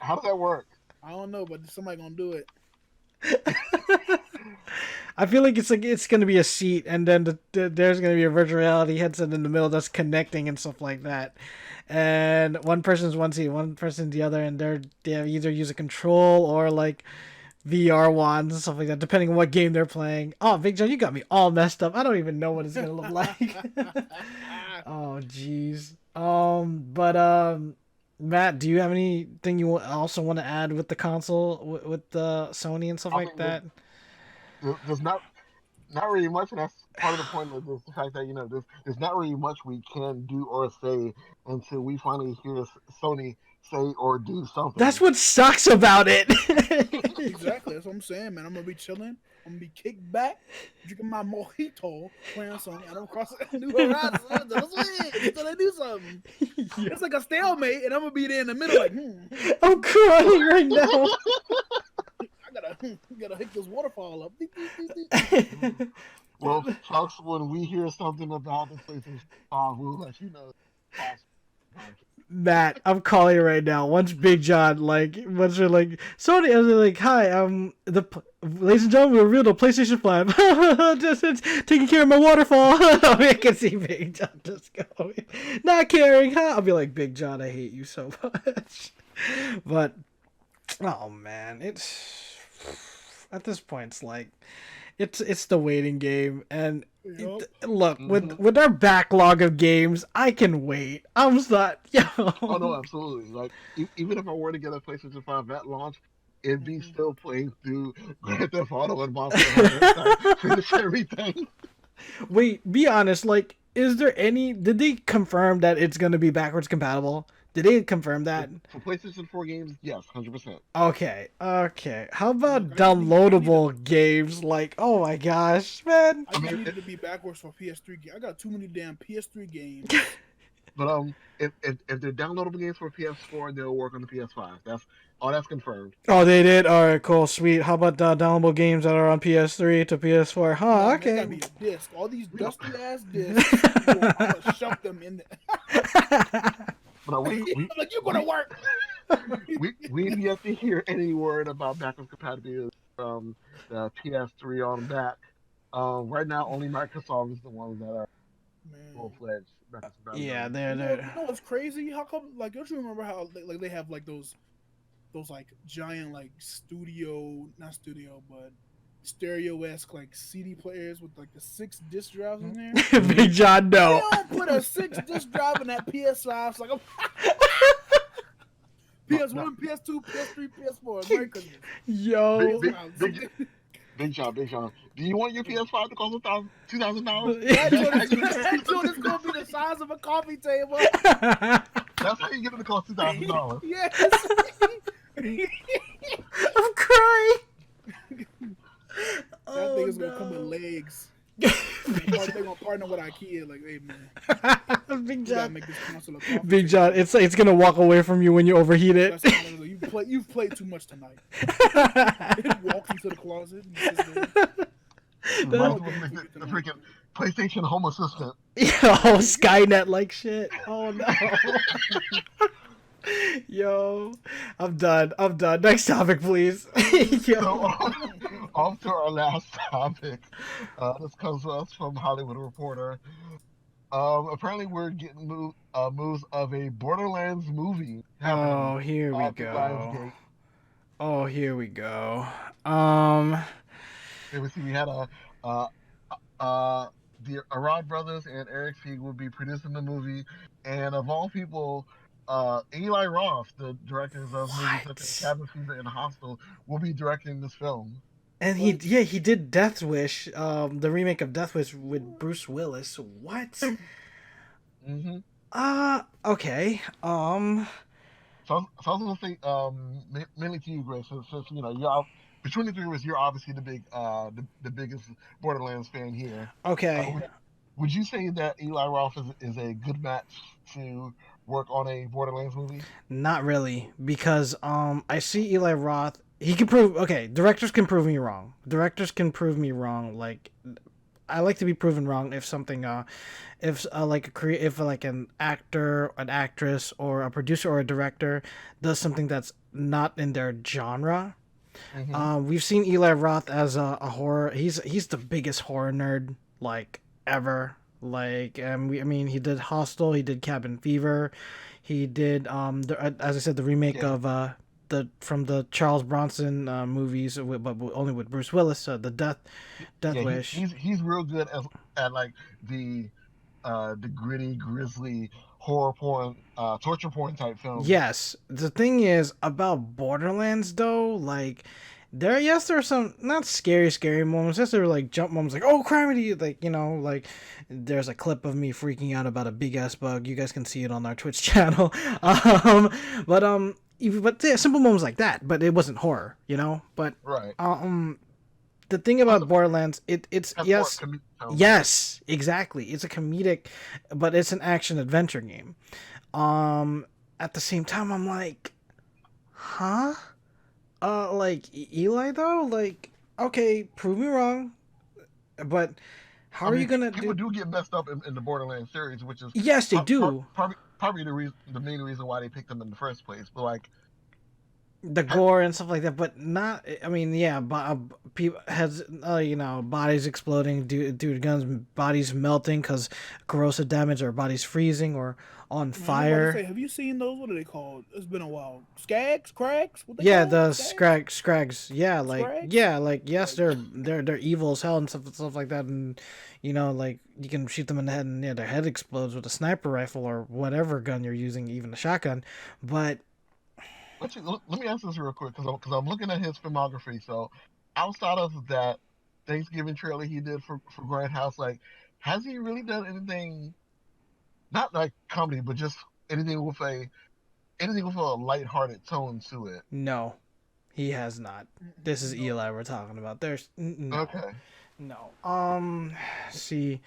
How does that work? I don't know, but somebody gonna do it. I feel like it's gonna be a seat, and then there's gonna be a virtual reality headset in the middle that's connecting and stuff like that. And one person's one seat, one person's the other, and they either use a control or like VR wands and stuff like that, depending on what game they're playing. Oh, Big John, you got me all messed up. I don't even know what it's gonna look like. Oh, jeez. Matt, do you have anything you also want to add with the console, with the Sony and stuff like that? There's not really much, and that's part of the point of this, the fact that there's not really much we can do or say until we finally hear Sony say or do something. That's what sucks about it. Exactly, that's what I'm saying, man. I'm gonna be chilling. I'm gonna be kicked back, drinking my mojito, playing something. I don't cross New Horizons until they do something. Yeah. It's like a stalemate, and I'm gonna be there in the middle, like, I'm crying right now. I gotta hit this waterfall up. Well, folks, when we hear something about the PlayStation 5, we'll let you know. Matt, I'm calling you right now. Once Big John, once they're like, Sony, I was like, hi, ladies and gentlemen, we revealed a PlayStation 5. Just taking care of my waterfall. I can see Big John just going, not caring, huh? I'll be like, Big John, I hate you so much. But, oh man, at this point, it's like, it's the waiting game, and look, with our backlog of games, I can wait. I'm just not, Oh no, absolutely. Like, even if I were to get a PlayStation 5 at launch, it'd be still playing through Grand Theft Auto and Monster Hunter, finish everything. Wait, be honest. Like, did they confirm that it's gonna be backwards compatible? Did they confirm that? For PlayStation 4 games, yes, 100%. Okay. How about downloadable games? Like, oh my gosh, man. I need it to be backwards for PS3 games. I got too many damn PS3 games. But if they're downloadable games for PS4, they'll work on the PS5. That's confirmed. Oh, they did. All right, cool, sweet. How about downloadable games that are on PS3 to PS4? Huh? Okay. Gotta be a disc. All these dusty ass discs. I'm gonna shove them in there. But I'm like, you're gonna work. We've yet to hear any word about backwards compatibility from the PS3 on back. Right now, only Microsoft is the ones that are full-fledged. Yeah, they're. You know what's crazy? How come? Like, don't you remember how they have like those like giant like not studio, but stereo-esque like CD players with like the 6 disc drives in there? Big John, no. They don't put a 6 disc drive in that PS5. It's like PS1, PS2, PS3, PS4. Merry Christmas. Yo. Big John. Do you want your PS5 to cost $2,000? That's it's gonna be the size of a coffee table. That's how you get it to cost $2,000. Yes. I'm crying. That thing is gonna come with legs. They're gonna partner with IKEA. Like, hey man, Big John. Make this console a coffee Big John, it's gonna walk away from you when you overheat it. You've played too much tonight. It walks into the closet. And the freaking PlayStation Home Assistant. Oh, Skynet like shit. Oh no. Yo, I'm done. Next topic, please. Yo. So, on to our last topic. This comes to us from Hollywood Reporter. Apparently, we're getting moves of a Borderlands movie. Oh, here we go. We had the Arad brothers and Eric Sieg would be producing the movie, and of all people, Eli Roth, the directors of movies such as What? Cabin Fever and Hostel, will be directing this film. And What? he did Death Wish, the remake of Death Wish with Bruce Willis. What? Hmm Okay. So I was gonna say, mainly to you, Grace, since you know between the three of us, you're obviously the biggest Borderlands fan here. Uh, Okay. would, would you say that Eli Roth is a good match to work on a Borderlands movie? Not really, because I see Eli Roth. He can prove. Okay, directors can prove me wrong. Directors can prove me wrong. Like, I like to be proven wrong if something if like if like an actor, an actress, or a producer or a director does something that's not in their genre. Hmm We've seen Eli Roth as a horror. He's the biggest horror nerd like ever. Like, I mean, he did Hostel, he did Cabin Fever, he did as I said, the remake Yeah, of the from the Charles Bronson movies, but only with Bruce Willis, the Death yeah, Wish. he's real good at like the the gritty, grisly horror porn, torture porn type films. Yes, the thing is about Borderlands though, like there are some not scary moments. Yes, there are like jump moments, like oh criminy, like like there's a clip of me freaking out about a big ass bug. You guys can see it on our Twitch channel. um, but yeah, simple moments like that. But it wasn't horror, But Right. um, the thing Also, about Borderlands, it's has more yes, comedic tones in it. yes, exactly. It's a comedic, but it's an action adventure game. Um, at the same time, I'm like, huh? Like Eli though, like, okay, prove me wrong, but how I are you mean, gonna people do? do get messed up in the Borderlands series, which is Yes, they do. probably the main reason why they picked them in the first place. But like, The ha- gore and stuff like that, but not. I mean, yeah, people has bodies exploding due to guns, bodies melting because corrosive damage, or bodies freezing or on Man, I'm about to say, fire. have you seen those? What are they called? It's been a while. Skags, cracks, what they Yeah, called? the Skags, scrags. scrags. Yes, Like, they're evil as hell and stuff like that, and like you can shoot them in the head, and yeah, their head explodes with a sniper rifle or whatever gun you're using, even a shotgun. But let me ask this real quick because I'm looking at his filmography. So outside of that Thanksgiving trailer he did for Grand House, like, has he really done anything? Not like comedy, but just anything with a anything with a lighthearted tone to it. no, he has not. This is no. Eli we're talking about. There's no, Okay. no. See,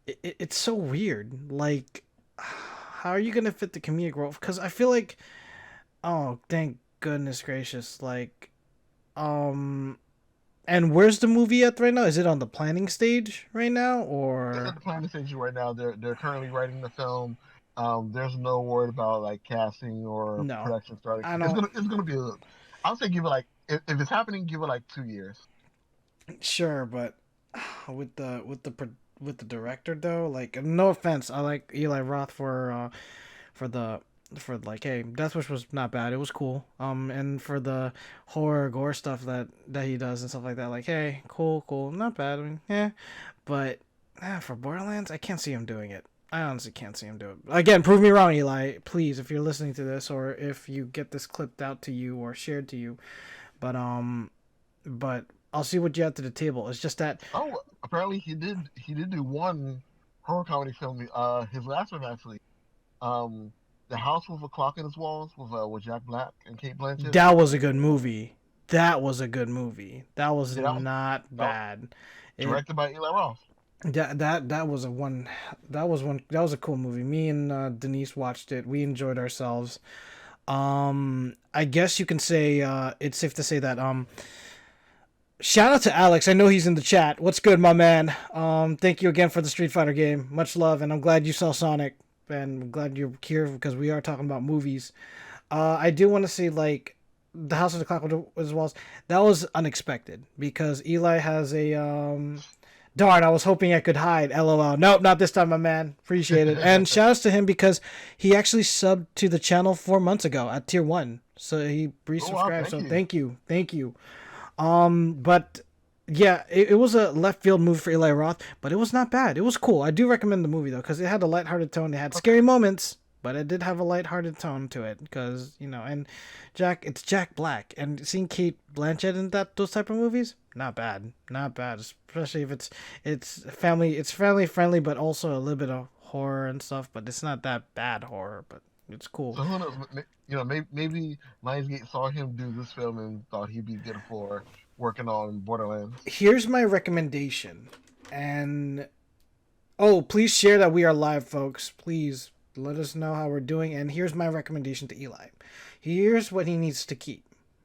it's so weird. Like, how are you gonna fit the comedic role? Because I feel like, oh, thank goodness gracious, like, um. And where's the movie at right now? Is it on the planning stage right now, It's at or the planning stage right now. They're currently writing the film. There's no word about like casting or no? production starting. I don't. It's gonna be I'll say give it like if it's happening, give it like 2 years. Sure, but with the director though, like, no offense, I like Eli Roth for the for like, hey, Death Wish was not bad. It was cool. And for the horror gore stuff that he does and stuff like that, like, hey, cool, not bad. I mean, yeah, but for Borderlands, I can't see him doing it. I honestly can't see him do it. Again, prove me wrong, Eli. Please, if you're listening to this, or if you get this clipped out to you or shared to you, but but I'll see what you have to the table. It's just that Oh, apparently he did do one horror comedy film. His last one actually. Um, The House with a Clock in Its Walls with Jack Black and Kate Blanchett. that was a good movie. That was a good movie. That was Yeah, not that was bad. It directed by Eli Roth. that was a one. That was a cool movie. Me and Denise watched it. We enjoyed ourselves. I guess you can say it's safe to say that shout out to Alex. I know he's in the chat. What's good, my man? Thank you again for the Street Fighter game. Much love, and I'm glad you saw Sonic. And I'm glad you're here because we are talking about movies. I do want to say, like, the House of the Clock as well. That was unexpected because Eli has a Darn, I was hoping I could hide. LOL. Nope, not this time, my man. Appreciate it. And shout outs to him because he actually subbed to the channel 4 months ago at tier 1. So he Oh wow, resubscribed. thank So you. thank you. Thank you. But yeah, it was a left field move for Eli Roth, but it was not bad. It was cool. I do recommend the movie though, because it had a lighthearted tone. It had Okay. scary moments, but it did have a lighthearted tone to it because and it's Jack Black, and seeing Kate Blanchett in those type of movies, not bad, especially if it's family friendly, but also a little bit of horror and stuff, but it's not that bad horror, but it's cool. So who knows? Maybe Lionsgate saw him do this film and thought he'd be good for working on Borderlands. Here's my recommendation, and please share that we are live, folks. Please let us know how we're doing. And here's my recommendation to Eli. Here's what he needs to keep.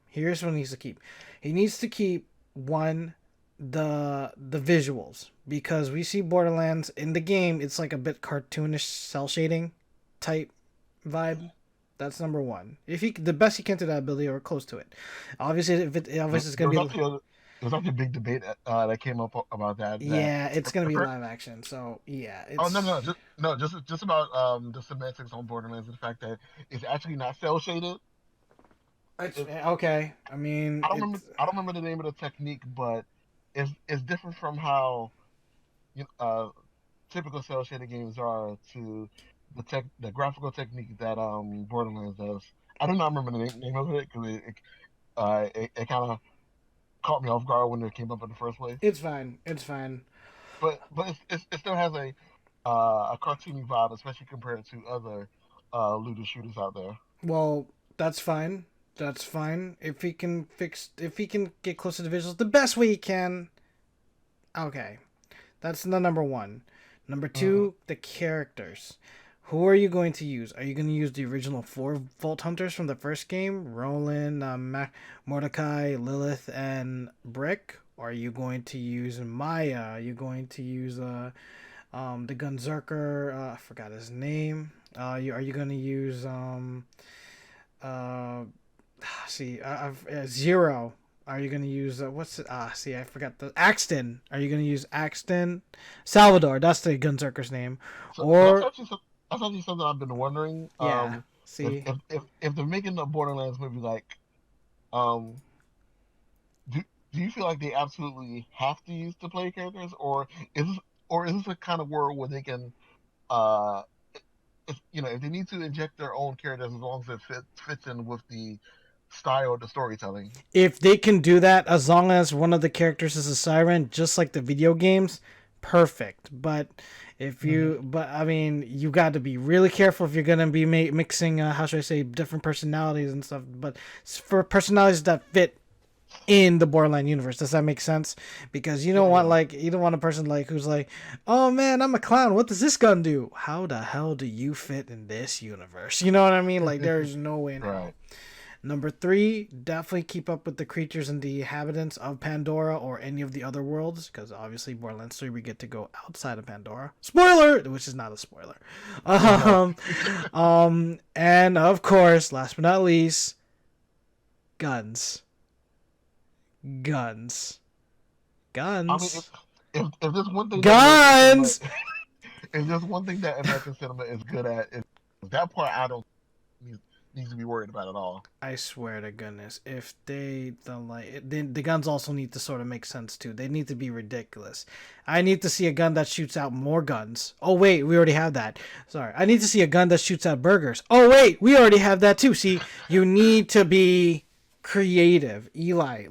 He needs to keep one, the visuals, because we see Borderlands in the game. It's like a bit cartoonish, cell shading type vibe. That's number one. If the best he can to that ability or close to it. Obviously, it's gonna be. There's actually a big debate that came up about that. Yeah, it's gonna be live action. So yeah. Just about the semantics on Borderlands and the fact that it's actually not cell shaded. Okay. I mean, I don't remember the name of the technique, but it's different from how typical cell shaded games are to the graphical technique that Borderlands does. I do not remember the name of it because it kind of caught me off guard when it came up in the first place. It's fine. But it still has a cartoony vibe, especially compared to other looter shooters out there. Well, that's fine. If he can get close to the visuals the best way he can. Okay, that's the number one. Number two, the characters. Who are you going to use? Are you going to use the original 4 Vault Hunters from the first game? Roland, Mordecai, Lilith, and Brick? Or are you going to use Maya? Are you going to use the Gunzerker? I forgot his name. Are you going to use Zero? Are you going to use I forgot the Axton. Are you going to use Axton? Salvador, that's the Gunzerker's name. That's actually something I've been wondering. Yeah. If they're making a Borderlands movie, like, do you feel like they absolutely have to use the play characters, or is this a kind of world where they can, if they need to inject their own characters as long as it fits in with the style of the storytelling? If they can do that, as long as one of the characters is a siren, just like the video games, perfect. But I mean, you got to be really careful if you're gonna be mixing, different personalities and stuff. But for personalities that fit in the Borderland universe, does that make sense? Because you don't want a person who's like, oh man, I'm a clown. What does this gun do? How the hell do you fit in this universe? You know what I mean? Like, there's no way in hell. Right. Number 3, definitely keep up with the creatures and the inhabitants of Pandora or any of the other worlds, because obviously Borderlands 3 we get to go outside of Pandora. Spoiler, which is not a spoiler. And of course, last but not least, guns. I mean, if there's one thing guns. If there's one thing that American cinema is good at, is that part I don't needs to be worried about at all. I swear to goodness, if they don't like it, then the guns also need to sort of make sense too. They need to be ridiculous. I need to see a gun that shoots out more guns. Oh wait, we already have that. Sorry. I need to see a gun that shoots out burgers. Oh wait, we already have that too. See, you need to be creative. Eli,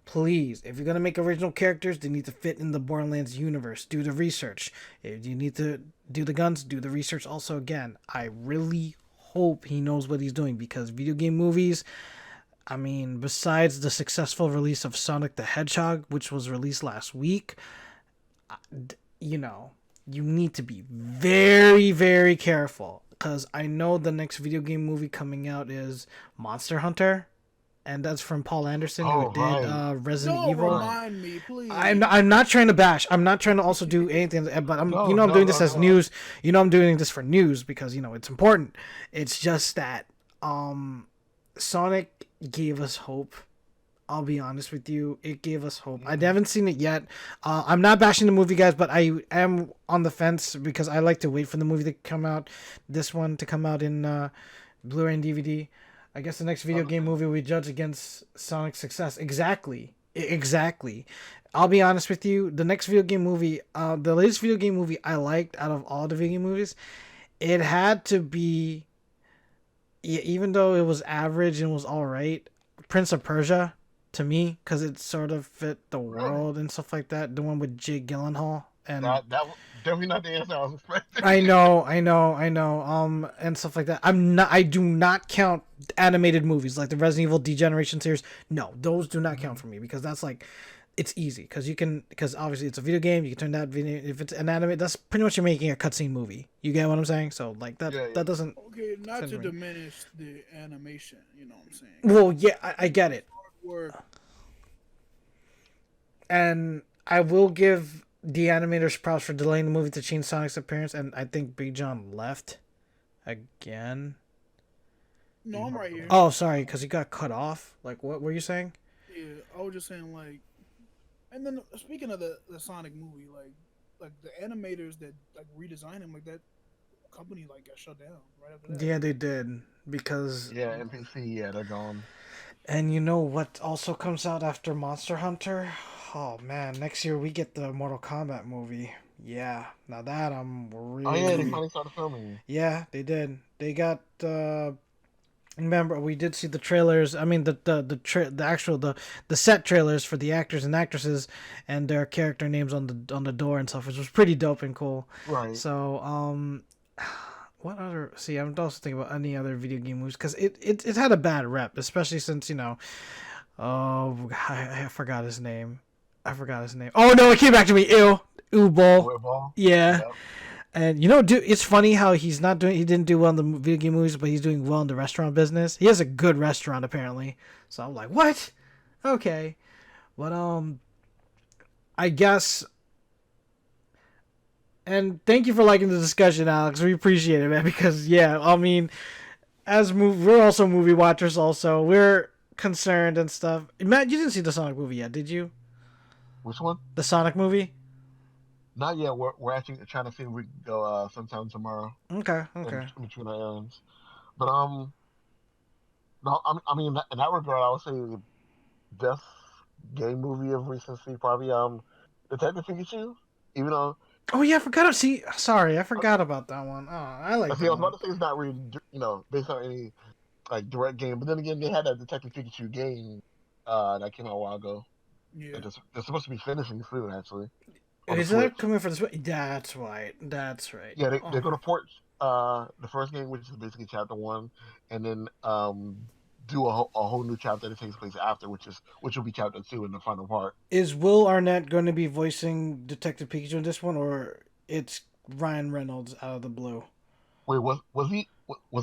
please, if you're gonna make original characters, they need to fit in the Borderlands universe. Do the research. If you need to do the guns, do the research also. Again, I really hope he knows what he's doing, because video game movies, I mean, besides the successful release of Sonic the Hedgehog, which was released last week, you need to be very, very careful, because I know the next video game movie coming out is Monster Hunter, and that's from Paul Anderson, who did Resident Evil. Don't remind me, please. I'm not trying to bash. I'm not trying to also do anything, but I'm doing this as news. I'm doing this for news because it's important. It's just that Sonic gave us hope. I'll be honest with you, it gave us hope. I haven't seen it yet. I'm not bashing the movie, guys, but I am on the fence because I like to wait for the movie to come out. This one to come out in Blu-ray and DVD. I guess the next video game movie we judge against Sonic's success. Exactly. I'll be honest with you. The next video game movie, the latest video game movie I liked out of all the video game movies, it had to be, yeah, even though it was average and was all right. Prince of Persia to me, because it sort of fit the Really? world and stuff like that. The one with Jake Gyllenhaal and Definitely not the answer I was expecting. I know, and stuff like that. I do not count animated movies like the Resident Evil Degeneration series. No, those do not count for me because that's like, it's easy because obviously it's a video game. You can turn that video if it's an anime. That's pretty much you're making a cutscene movie. You get what I'm saying? So like that Yeah, yeah. that doesn't Okay, not fit to me. diminish the animation. You know what I'm saying? Well, yeah, I get it, Work. and I will give the animators props for delaying the movie to change Sonic's appearance. And I think Big John left again. No, I'm right here. Oh, sorry, because he got cut off. Like, what were you saying? Yeah, I was just saying like, and then speaking of the Sonic movie, like the animators that like redesign him, like that company like got shut down right after that. Yeah, they did because, Yeah, NPC. Yeah, they're gone. and you know what also comes out after Monster Hunter? Oh man, next year we get the Mortal Kombat movie. Yeah, now that I'm Oh yeah, they really, finally started filming. yeah, they did. They got. Remember, we did see the trailers. I mean, the actual the set trailers for the actors and actresses, and their character names on the door and stuff, which was pretty dope and cool. Right. So, what other? See, I'm also thinking about any other video game movies because it had a bad rep, especially since oh, I forgot his name. I forgot his name. Oh no, it came back to me. Ew, Ball. Football. Yeah. Yep. And dude, it's funny how he didn't do well in the video game movies, but he's doing well in the restaurant business. He has a good restaurant apparently. So I'm like, what? Okay, but I guess. And thank you for liking the discussion, Alex. We appreciate it, man. Because yeah, I mean, we're also movie watchers. Also, we're concerned and stuff. Matt, you didn't see the Sonic movie yet, did you? Which one? The Sonic movie? Not yet. We're actually trying to see if we can go sometime tomorrow Okay, okay. in between our errands. But no, I mean in that regard, I would say the best game movie of recency probably Detective Pikachu. Even though Oh yeah, I forgot. See, sorry, I forgot about that one. Oh, I like I that was one. about to say it's not really based on any like direct game, but then again they had that Detective Pikachu game that came out a while ago. Yeah. They're supposed to be finishing soon actually on the Is that Switch. coming for the Switch? That's right. That's right. Yeah, they're Oh. gonna port the first game, which is basically chapter one, and then do a whole new chapter that takes place after, which will be chapter two in the final part. Is Will Arnett going to be voicing Detective Pikachu in this one, or it's Ryan Reynolds out of the blue? Wait, was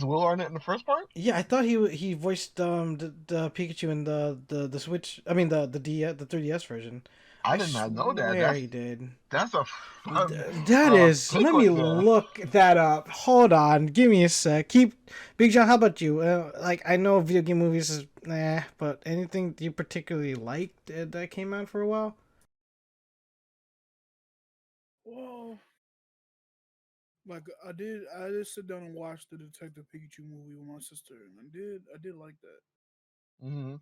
Will Arnett in the first part? Yeah, I thought he voiced the Pikachu in the Switch. I mean the 3DS version. I I did not know that. swear he did. That's a fun That is. take Let me right there. look that up. Hold on. Give me a sec. Big John. How about you? Like I know video game movies is but anything you particularly liked that came out for a while? Well, like I did sit down and watch the Detective Pikachu movie with my sister, and I did like that. Hmm.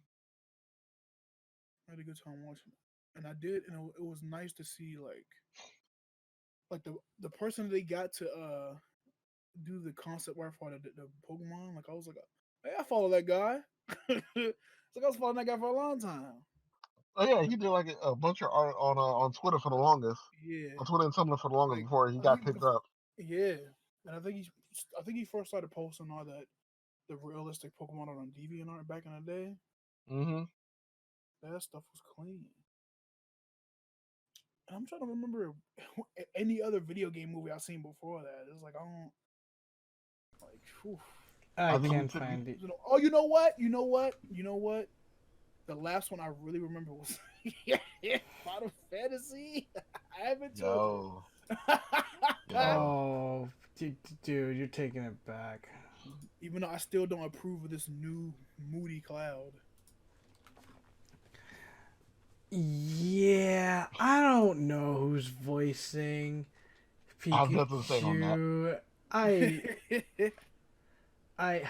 I had a good time watching it, and I did, and it was nice to see like the person they got to do the concept art for the Pokemon. Like I was like, hey, I follow that guy. It's like I was following that guy for a long time. Oh yeah, he did like a bunch of art on Twitter for the longest, Yeah, on Twitter and Tumblr for the longest like before he I got think picked up. yeah, and I think he first started posting all the realistic Pokemon art on DeviantArt back in the day. Hmm. That stuff was clean. And I'm trying to remember any other video game movie I've seen before that. It's like I don't like. Whew. I I think he can't took. find it. Oh, you know what? You know what? You know what? The last one I really remember was Final Fantasy. I haven't told Yo, you. yo. Oh, dude, you're taking it back. Even though I still don't approve of this new Moody Cloud. Yeah, I don't know who's voicing I have nothing to say on that. Pikachu. I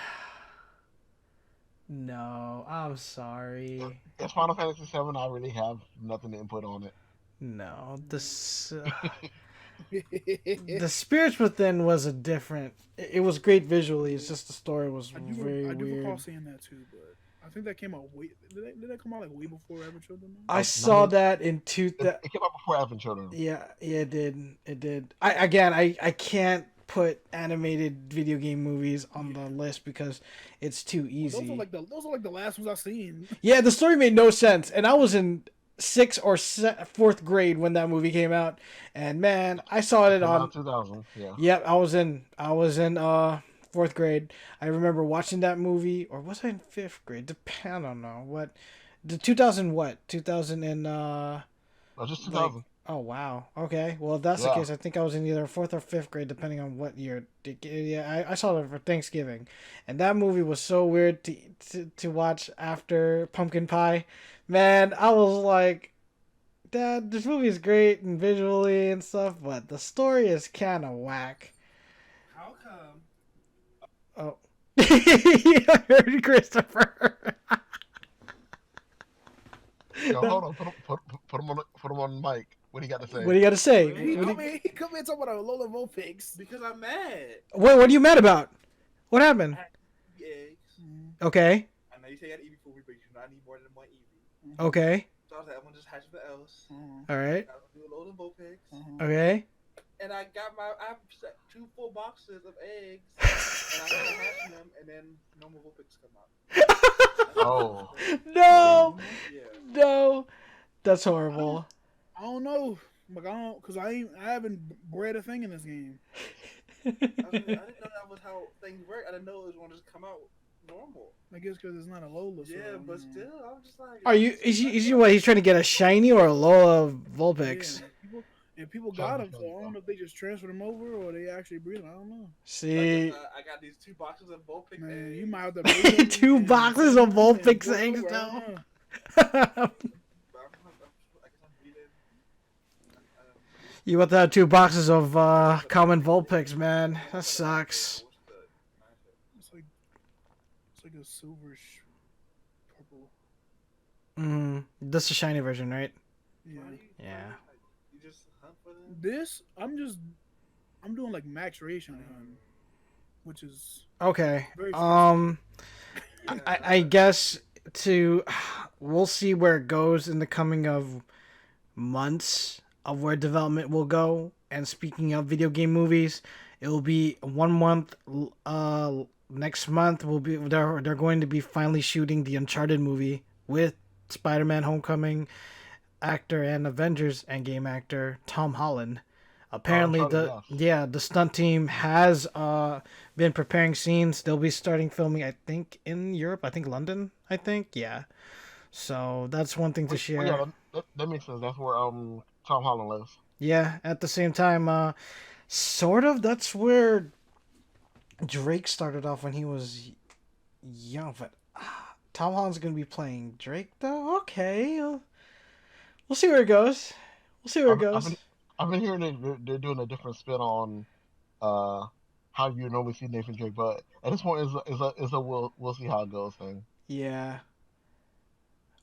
no, I'm sorry. It's Final Fantasy VII. I really have nothing to input on it. No, this The Spirits Within was a different. It was great visually. It's just the story was very I do recall weird. seeing that too, but I think that came out way. Did that come out like way before Ever Children? I No, saw that in it came out before Advent Children. Yeah, it did. It did. I can't put animated video game movies on the list because it's too easy. Those are like the last ones I've seen. Yeah, the story made no sense, and I was in sixth or fourth grade when that movie came out, and man, I saw it on 2000. Yeah. Yep, I was in fourth grade. I remember watching that movie, or was I in fifth grade? I don't know what. The 2000 what? 2000 and No, just like 2000. oh wow. Okay. Well, if that's the Yeah. case, I think I was in either fourth or fifth grade, depending on what year. Yeah, I saw it for Thanksgiving, and that movie was so weird to watch after Pumpkin Pie. Man, I was like, Dad, this movie is great and visually and stuff, but the story is kind of whack. How come? Oh. I heard Christopher. Yo, hold on. Put him on mic. What do you got to say? What do you got to say? He come in talking about Lola Vulpix. Because I'm mad. Wait, what are you mad about? What happened? Eggs. Okay. I know you say you got Eevee for me, but you know I need more than one Eevee. Okay. So I was like, I'm gonna just hatch the else. All right. I was do a load of Vulpix. Okay. And I have 2 full boxes of eggs. And I started hatching them, and then no more Vulpix come out. Oh. No. Yeah. No. That's horrible. I don't know, like I haven't bred a thing in this game. I didn't know that was how things work. I didn't know it was gonna just come out normal. I guess because it's not a Lola. So, Yeah, but still, I'm just like. Are you? Is he what? He's trying to get a shiny or a Lola Vulpix? Yeah, people got them, so I don't know if they just transfer them over or they actually breed them. I don't know. See. I got these 2 boxes of Vulpix Man, eggs. you might have to breed them 2 and- boxes of Vulpix and eggs, grow though. over. But I guess I'm breeding. You want to have 2 boxes of common Vulpix, man? That sucks. It's like a silverish purple. That's the shiny version, right? Yeah. Yeah. You just hunt for them? This I'm doing like max ration hunt, which is Okay. very I guess we'll see where it goes in the coming of months of where development will go. And speaking of video game movies, it will be 1 month. Next month will be they're going to be finally shooting the Uncharted movie with Spider-Man: Homecoming actor and Avengers Endgame actor Tom Holland. Apparently, the stunt team has been preparing scenes. They'll be starting filming, I think, in Europe. I think London. I think, yeah. So that's one thing to share. Yeah, that makes sense. That's where Tom Holland lives. Yeah. At the same time, sort of. That's where Drake started off when he was young. But Tom Holland's gonna be playing Drake, though. Okay, we'll see where it goes. We'll see where it goes. I've been hearing they're doing a different spin on how you normally see Nathan Drake, but at this point, it's a we'll see how it goes thing. Yeah.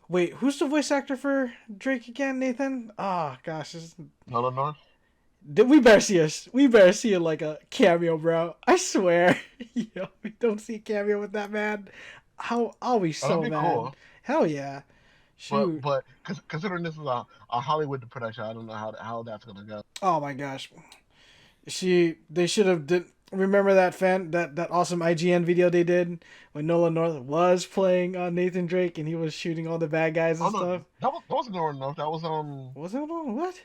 Wait, who's the voice actor for Drake again, Nathan? Oh gosh, Nolan North. We better see it like a cameo, bro. I swear, we don't see a cameo with that man. I'll be so That'd be mad. cool. Hell yeah. Shoot. But considering this is a Hollywood production, I don't know how that's gonna go. Oh my gosh. They should have remember that awesome IGN video they did when Nolan North was playing Nathan Drake and he was shooting all the bad guys and stuff? That wasn't Nolan North. That was Was it Nolan? What?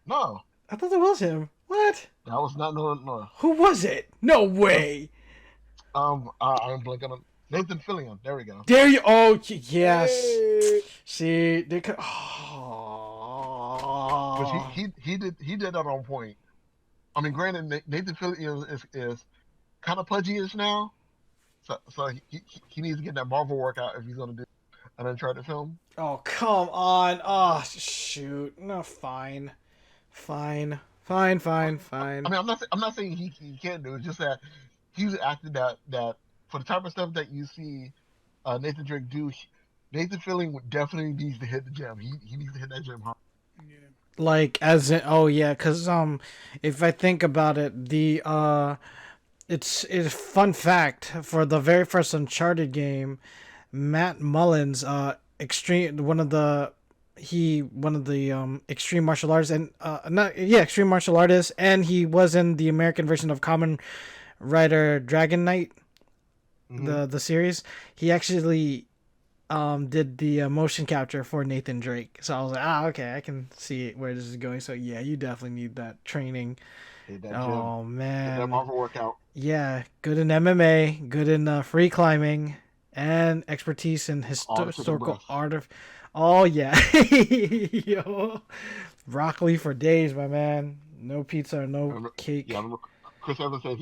No. I thought that was him. What? That was not Nolan North. Who was it? No way. I'm blanking on Nathan Fillion. There we go. There you. Oh yes. Hey. See, they could. Which he did that on point. I mean, granted, Nathan Fillion is kind of pudgy-ish now, so he needs to get that Marvel workout if he's gonna do an Uncharted film. Oh come on. Oh shoot. No, fine. I mean, I'm not saying he can't do it. It's just that he's acting that for the type of stuff that you see Nathan Drake do. Nathan Fillion definitely needs to hit the gym. He needs to hit that gym hard. Yeah. Like as in, oh yeah, cause if I think about it, it's fun fact for the very first Uncharted game, Matt Mullins, extreme one of the extreme martial artists and not yeah extreme martial artists, and he was in the American version of Kamen Rider Dragon Knight, the series. He actually did the motion capture for Nathan Drake. So I was like, okay, I can see where this is going. So yeah, you definitely need that training. Hit that Oh gym. Hit that man, Marvel workout. yeah, good in MMA, good in free climbing, and expertise in All the chicken historical breasts. art of. Oh yeah, yo, broccoli for days, my man. No pizza or no Remember, yeah, I cake. remember Chris Evans said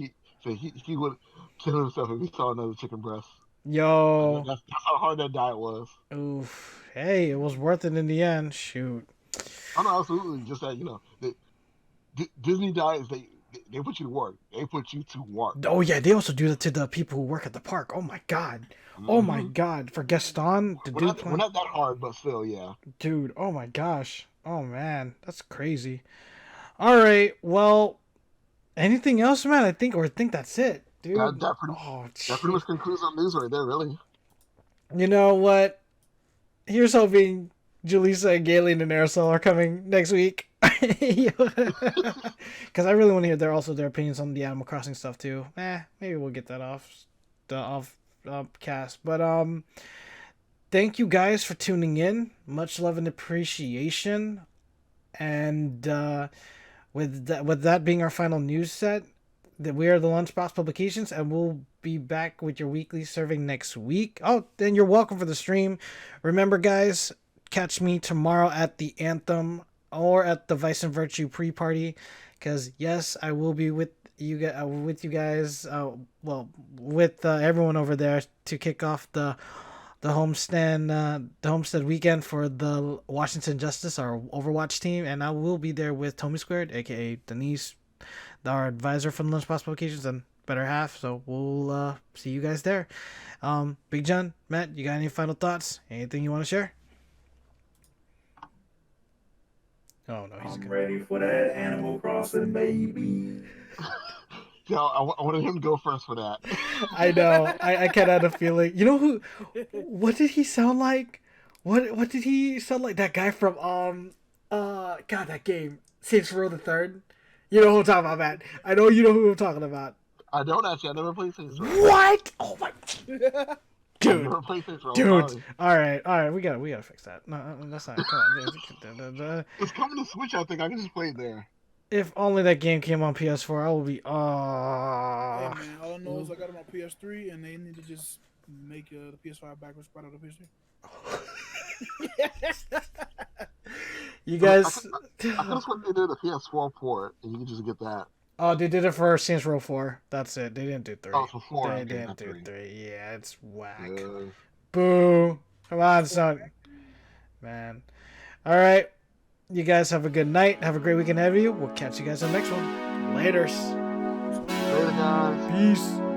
he would kill himself if he saw another chicken breast. Yo, That's how hard that diet was. oof. Hey, it was worth it in the end. Shoot. Oh no, absolutely. Just that Disney diets they put you to work. They put you to work. Oh yeah, they also do that to the people who work at the park. Oh my god. Oh my Mm-hmm. god. For Gaston, the dude We're playing. not that hard, but still, yeah. Dude, oh my gosh. Oh man, that's crazy. All right, well, anything else, man? I think that's it, That dude. that pretty Oh, that pretty jeez. much concludes our news right there. Really. You know what? Here's hoping Julissa and Galen and Aerosol are coming next week. Because I really want to hear their opinions on the Animal Crossing stuff too. Maybe we'll get that off the off cast. But thank you guys for tuning in. Much love and appreciation. And with that being our final news set, that we are the Lunchbox Publications, and we'll be back with your weekly serving next week. Oh, then you're welcome for the stream. Remember, guys, catch me tomorrow at the Anthem or at the Vice and Virtue pre-party, because yes, I will be with you guys. Well, with everyone over there to kick off the Homestead weekend for the Washington Justice, our Overwatch team, and I will be there with Tommy Squared, aka Denise, our advisor from Lunchbox Publications and better half. So we'll see you guys there. Big John, Matt, you got any final thoughts? Anything you want to share? Oh no, he's I'm good. ready for that Animal Crossing, baby. Yeah, I wanted him to go first for that. I know. I kind of had a feeling. You know who? What did he sound like? What did he sound like? That guy from God, that game Saints Row the Third. You know who I'm talking about, Matt. I know you know who I'm talking about. I don't actually. I never played Saints Row. What? Oh my, I dude, never played Saints Row. dude. Sorry. All right. We gotta fix that. No, that's not. Come on. It's coming to Switch. I think I can just play it there. If only that game came on PS4, I would be. Hey man, all I know is I got it on PS3, and they need to just make the PS5 backwards part of the PS3. You guys. I could have sworn they did a PS4 port, and you can just get that. Oh, they did it for Saints Row 4. That's it. They didn't do 3. Oh, for 4. They Okay, didn't not do 3. 3. Yeah, it's whack. Yeah. Boo. Come on, son. Man. All right. You guys have a good night. Have a great weekend ahead of you. We'll catch you guys on the next one. Laters. Later, guys. Peace.